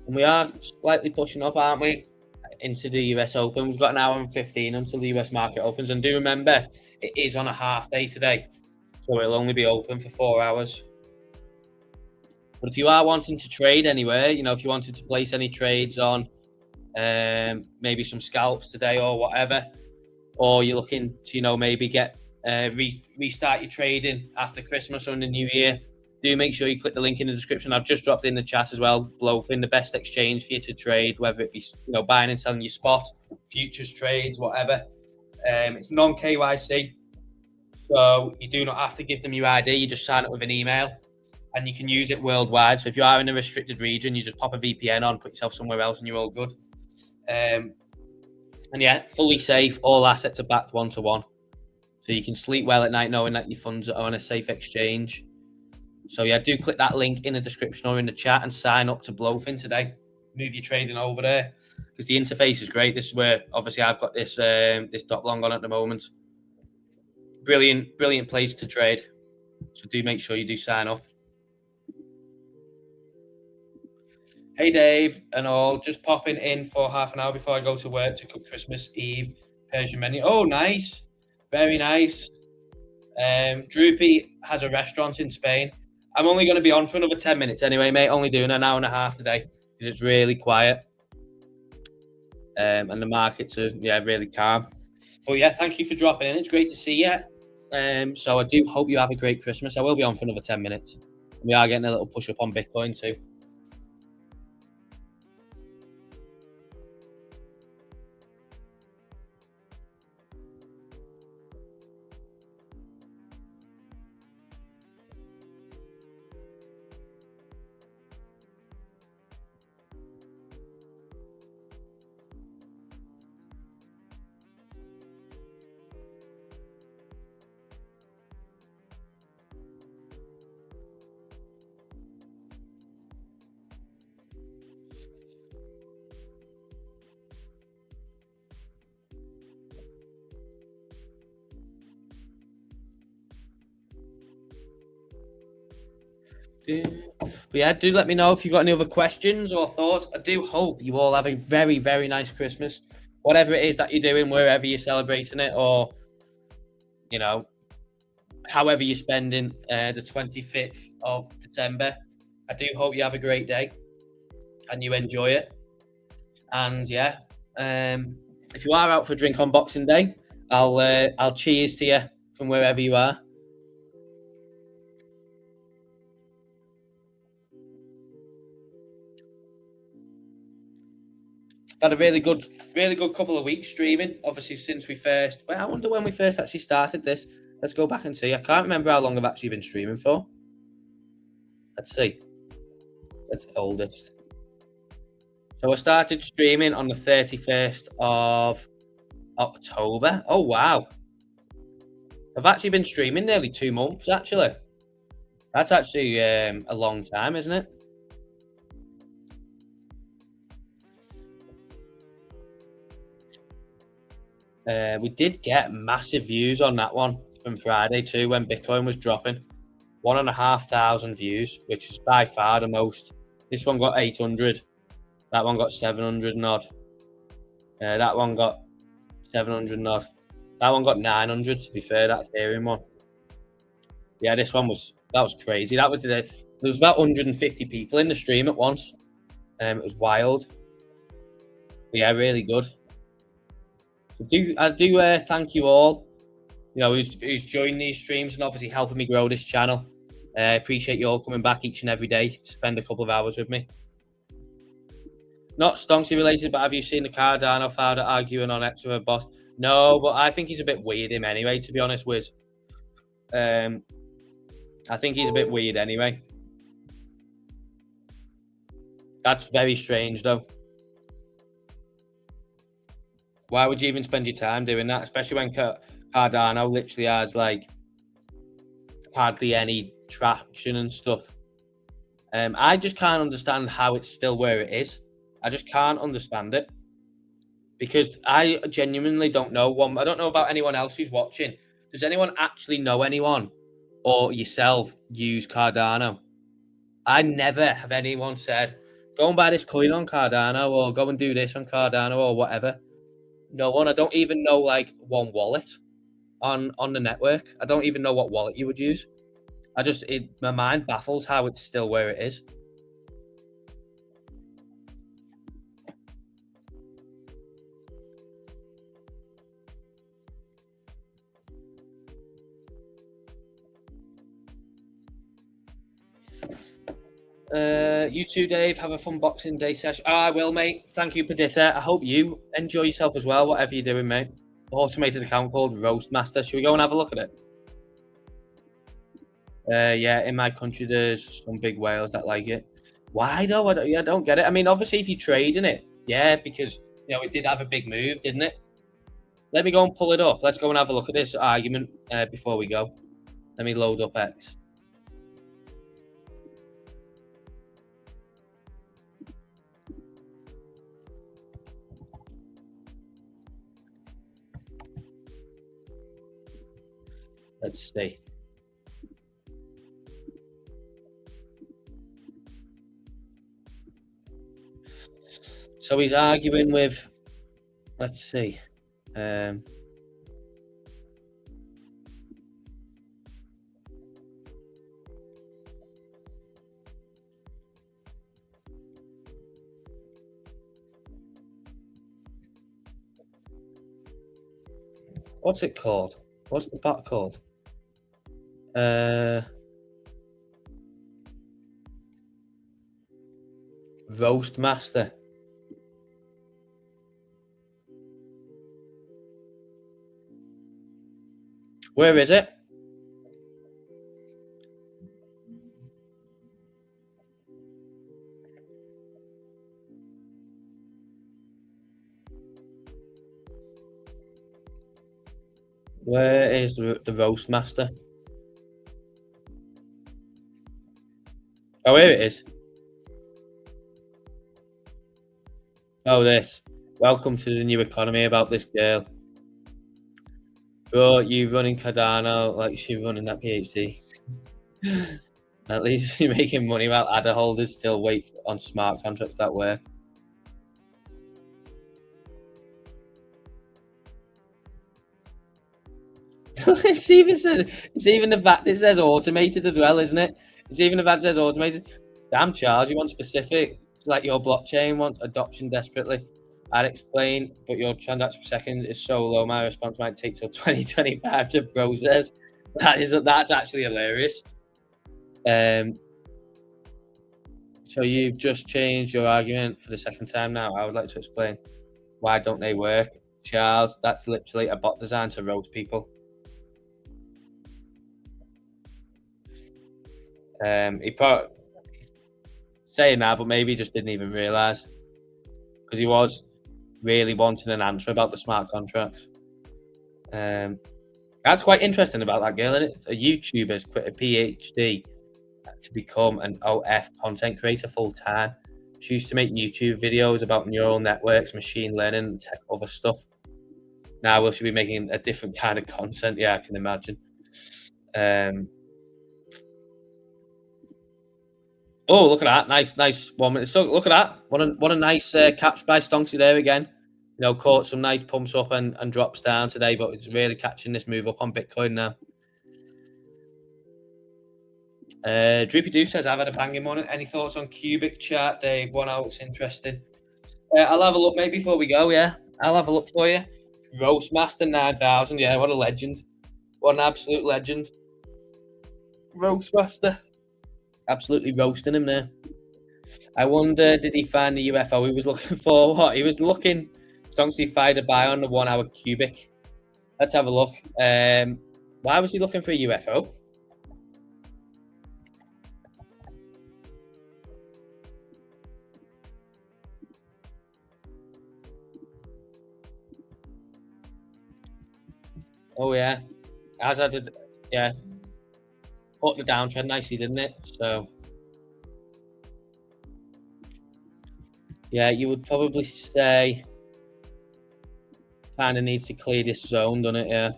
And we are slightly pushing up, aren't we, into the US Open. We've got an hour and 15 until the US market opens. And do remember, it is on a half day today. So it'll only be open for 4 hours. But if you are wanting to trade anywhere, if you wanted to place any trades on maybe some scalps today or whatever, or you're looking to, maybe get restart your trading after Christmas or in the new year, do make sure you click the link in the description. I've just dropped in the chat as well. BLOFIN, the best exchange for you to trade, whether it be buying and selling your spot, futures trades, whatever. It's non-KYC, so you do not have to give them your ID. You just sign up with an email, and you can use it worldwide. So if you are in a restricted region, you just pop a VPN on, put yourself somewhere else, and you're all good. And yeah, fully safe. All assets are backed 1-to-1, so you can sleep well at night knowing that your funds are on a safe exchange. So yeah, do click that link in the description or in the chat and sign up to BLOFIN today. Move your trading over there because the interface is great. This is where obviously I've got this this dot long on at the moment. Brilliant place to trade. So do make sure you do sign up. Hey Dave and all, just popping in for half an hour before I go to work to cook Christmas Eve Persian menu. Oh, nice, very nice. Droopy has a restaurant in Spain. I'm only going to be on for another 10 minutes anyway, mate. Only doing an hour and a half today because it's really quiet. And the markets are, really calm. But yeah, thank you for dropping in. It's great to see you. So I do hope you have a great Christmas. I will be on for another 10 minutes. We are getting a little push up on Bitcoin too. But yeah, do let me know if you've got any other questions or thoughts. I do hope you all have a very, very nice Christmas. Whatever it is that you're doing, wherever you're celebrating it, or, you know, however you're spending the 25th of December. I do hope you have a great day and you enjoy it. And yeah, if you are out for a drink on Boxing Day, I'll cheers to you from wherever you are. Had a really good couple of weeks streaming. Obviously, since we first. Well, I wonder when we first actually started this. Let's go back and see. I can't remember how long I've actually been streaming for. Let's see. That's the oldest. So I started streaming on the 31st of October. Oh, wow. I've actually been streaming nearly 2 months, actually. That's actually a long time, isn't it? We did get massive views on that one from Friday too, when Bitcoin was dropping. 1,500 views, which is by far the most. This one got 800. That one got 700 and odd. That one got 700 and odd. That one got 900, to be fair, that Ethereum one. Yeah, this one was crazy. There was about 150 people in the stream at once. It was wild. But yeah, really good. I do thank you all, who's joined these streams and obviously helping me grow this channel. I appreciate you all coming back each and every day to spend a couple of hours with me. Not Stonksy related, but have you seen the Cardano founder arguing on X with a boss? No, but I think he's a bit weird him anyway, to be honest, Wiz. I think he's a bit weird anyway. That's very strange, though. Why would you even spend your time doing that? Especially when Cardano literally has, like, hardly any traction and stuff. I just can't understand how it's still where it is. I just can't understand it. Because I genuinely don't know. I don't know about anyone else who's watching. Does anyone actually know anyone or yourself use Cardano? I never have anyone said, go and buy this coin on Cardano or go and do this on Cardano or whatever. No one. I don't even know, like, one wallet on the network. I don't even know what wallet you would use. My mind baffles how it's still where it is. You too, Dave. Have a fun Boxing Day session. I will, mate. Thank you, Perdita. I hope you enjoy yourself as well, whatever you're doing, mate. Automated account called Roast Master. Should we go and have a look at it? Yeah, in my country, there's some big whales that like it. Why though? I don't get it. I mean, obviously, if you're trading it, yeah, because it did have a big move, didn't it? Let me go and pull it up. Let's go and have a look at this argument before we go. Let me load up X. Let's see. So he's arguing with, let's see. What's it called? What's the bot called? Roast Master. Where is it? Where is the Roast Master? Oh, here it is. Oh, this. Welcome to the new economy about this girl. Bro, you running Cardano like she's running that PhD. At least you're making money while adder holders still wait on smart contracts that work. it's even the fact it says automated as well, isn't it? It's even the fact it says automated. Damn, Charles, you want specific. It's like your blockchain wants adoption desperately. I'd explain, but your transaction per second is so low, my response might take till 2025 to process. That's actually hilarious. So you've just changed your argument for the second time now. I would like to explain. Why don't they work? Charles, that's literally a bot designed to roast people. He probably saying that, but maybe he just didn't even realise, because he was really wanting an answer about the smart contracts. That's quite interesting about that girl, isn't it? A YouTuber's quit a PhD to become an OF content creator full time. She used to make YouTube videos about neural networks, machine learning, and tech other stuff. Now will she be making a different kind of content? Yeah, I can imagine. Oh, look at that. Nice 1 minute. So look at that. What a nice catch by Stonksy there again. You know, caught some nice pumps up and drops down today, but it's really catching this move up on Bitcoin now. Droopy Doo says, I've had a banging morning. Any thoughts on cubic chart, Dave? One out, it's interesting. I'll have a look, mate, before we go, yeah. I'll have a look for you. Roastmaster 9000, yeah, what a legend. What an absolute legend. Roastmaster. Absolutely roasting him there. I wonder, did he find the UFO he was looking for? What? He was looking, Stonksy fired a buy on the 1 hour cubic. Let's have a look. Why was he looking for a UFO? Oh, yeah. As I did, yeah. Put the downtrend nicely, didn't it? So, yeah, you would probably say kind of needs to clear this zone, doesn't it? Yeah.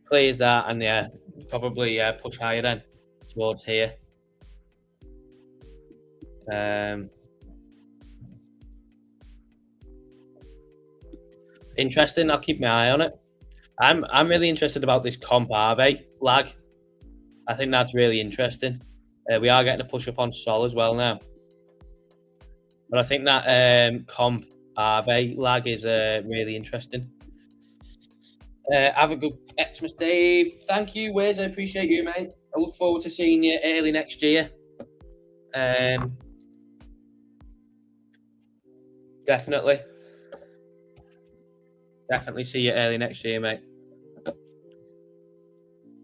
Clears that, and yeah, probably push higher then towards here. Interesting. I'll keep my eye on it. I'm really interested about this comp Aave lag. I think that's really interesting. We are getting a push up on Sol as well now, but I think that comp Aave lag is really interesting. Have a good Xmas, Dave. Thank you, Wiz. I appreciate you, mate. I look forward to seeing you early next year. Definitely see you early next year, mate.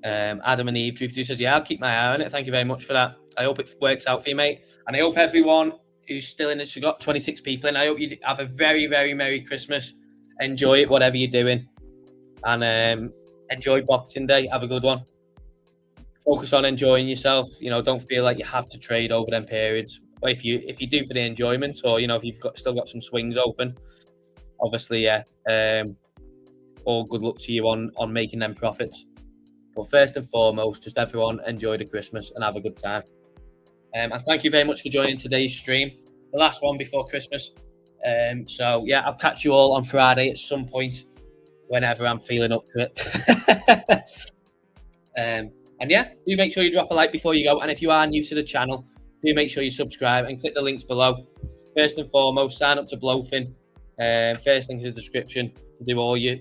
Adam and Eve Droopy says, yeah, I'll keep my eye on it. Thank you very much for that. I hope it works out for you, mate. And I hope everyone who's still in it, you got 26 people in, I hope you have a very, very Merry Christmas. Enjoy it, whatever you're doing. And enjoy Boxing Day. Have a good one. Focus on enjoying yourself. You know, don't feel like you have to trade over them periods. But if you do for the enjoyment, or, you know, if you've still got some swings open, obviously, yeah, all good luck to you on making them profits. But first and foremost, just everyone enjoy the Christmas and have a good time. And thank you very much for joining today's stream, the last one before Christmas. So yeah, I'll catch you all on Friday at some point, whenever I'm feeling up to it. And yeah, do make sure you drop a like before you go. And if you are new to the channel, do make sure you subscribe and click the links below. First and foremost, sign up to BLOFIN. First link in the description to do all your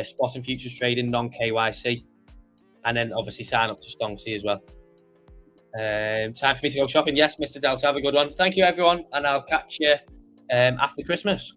spot and futures trading, non-KYC. And then obviously sign up to Stonksy as well. Time for me to go shopping. Yes, Mr. Delta, have a good one. Thank you, everyone. And I'll catch you after Christmas.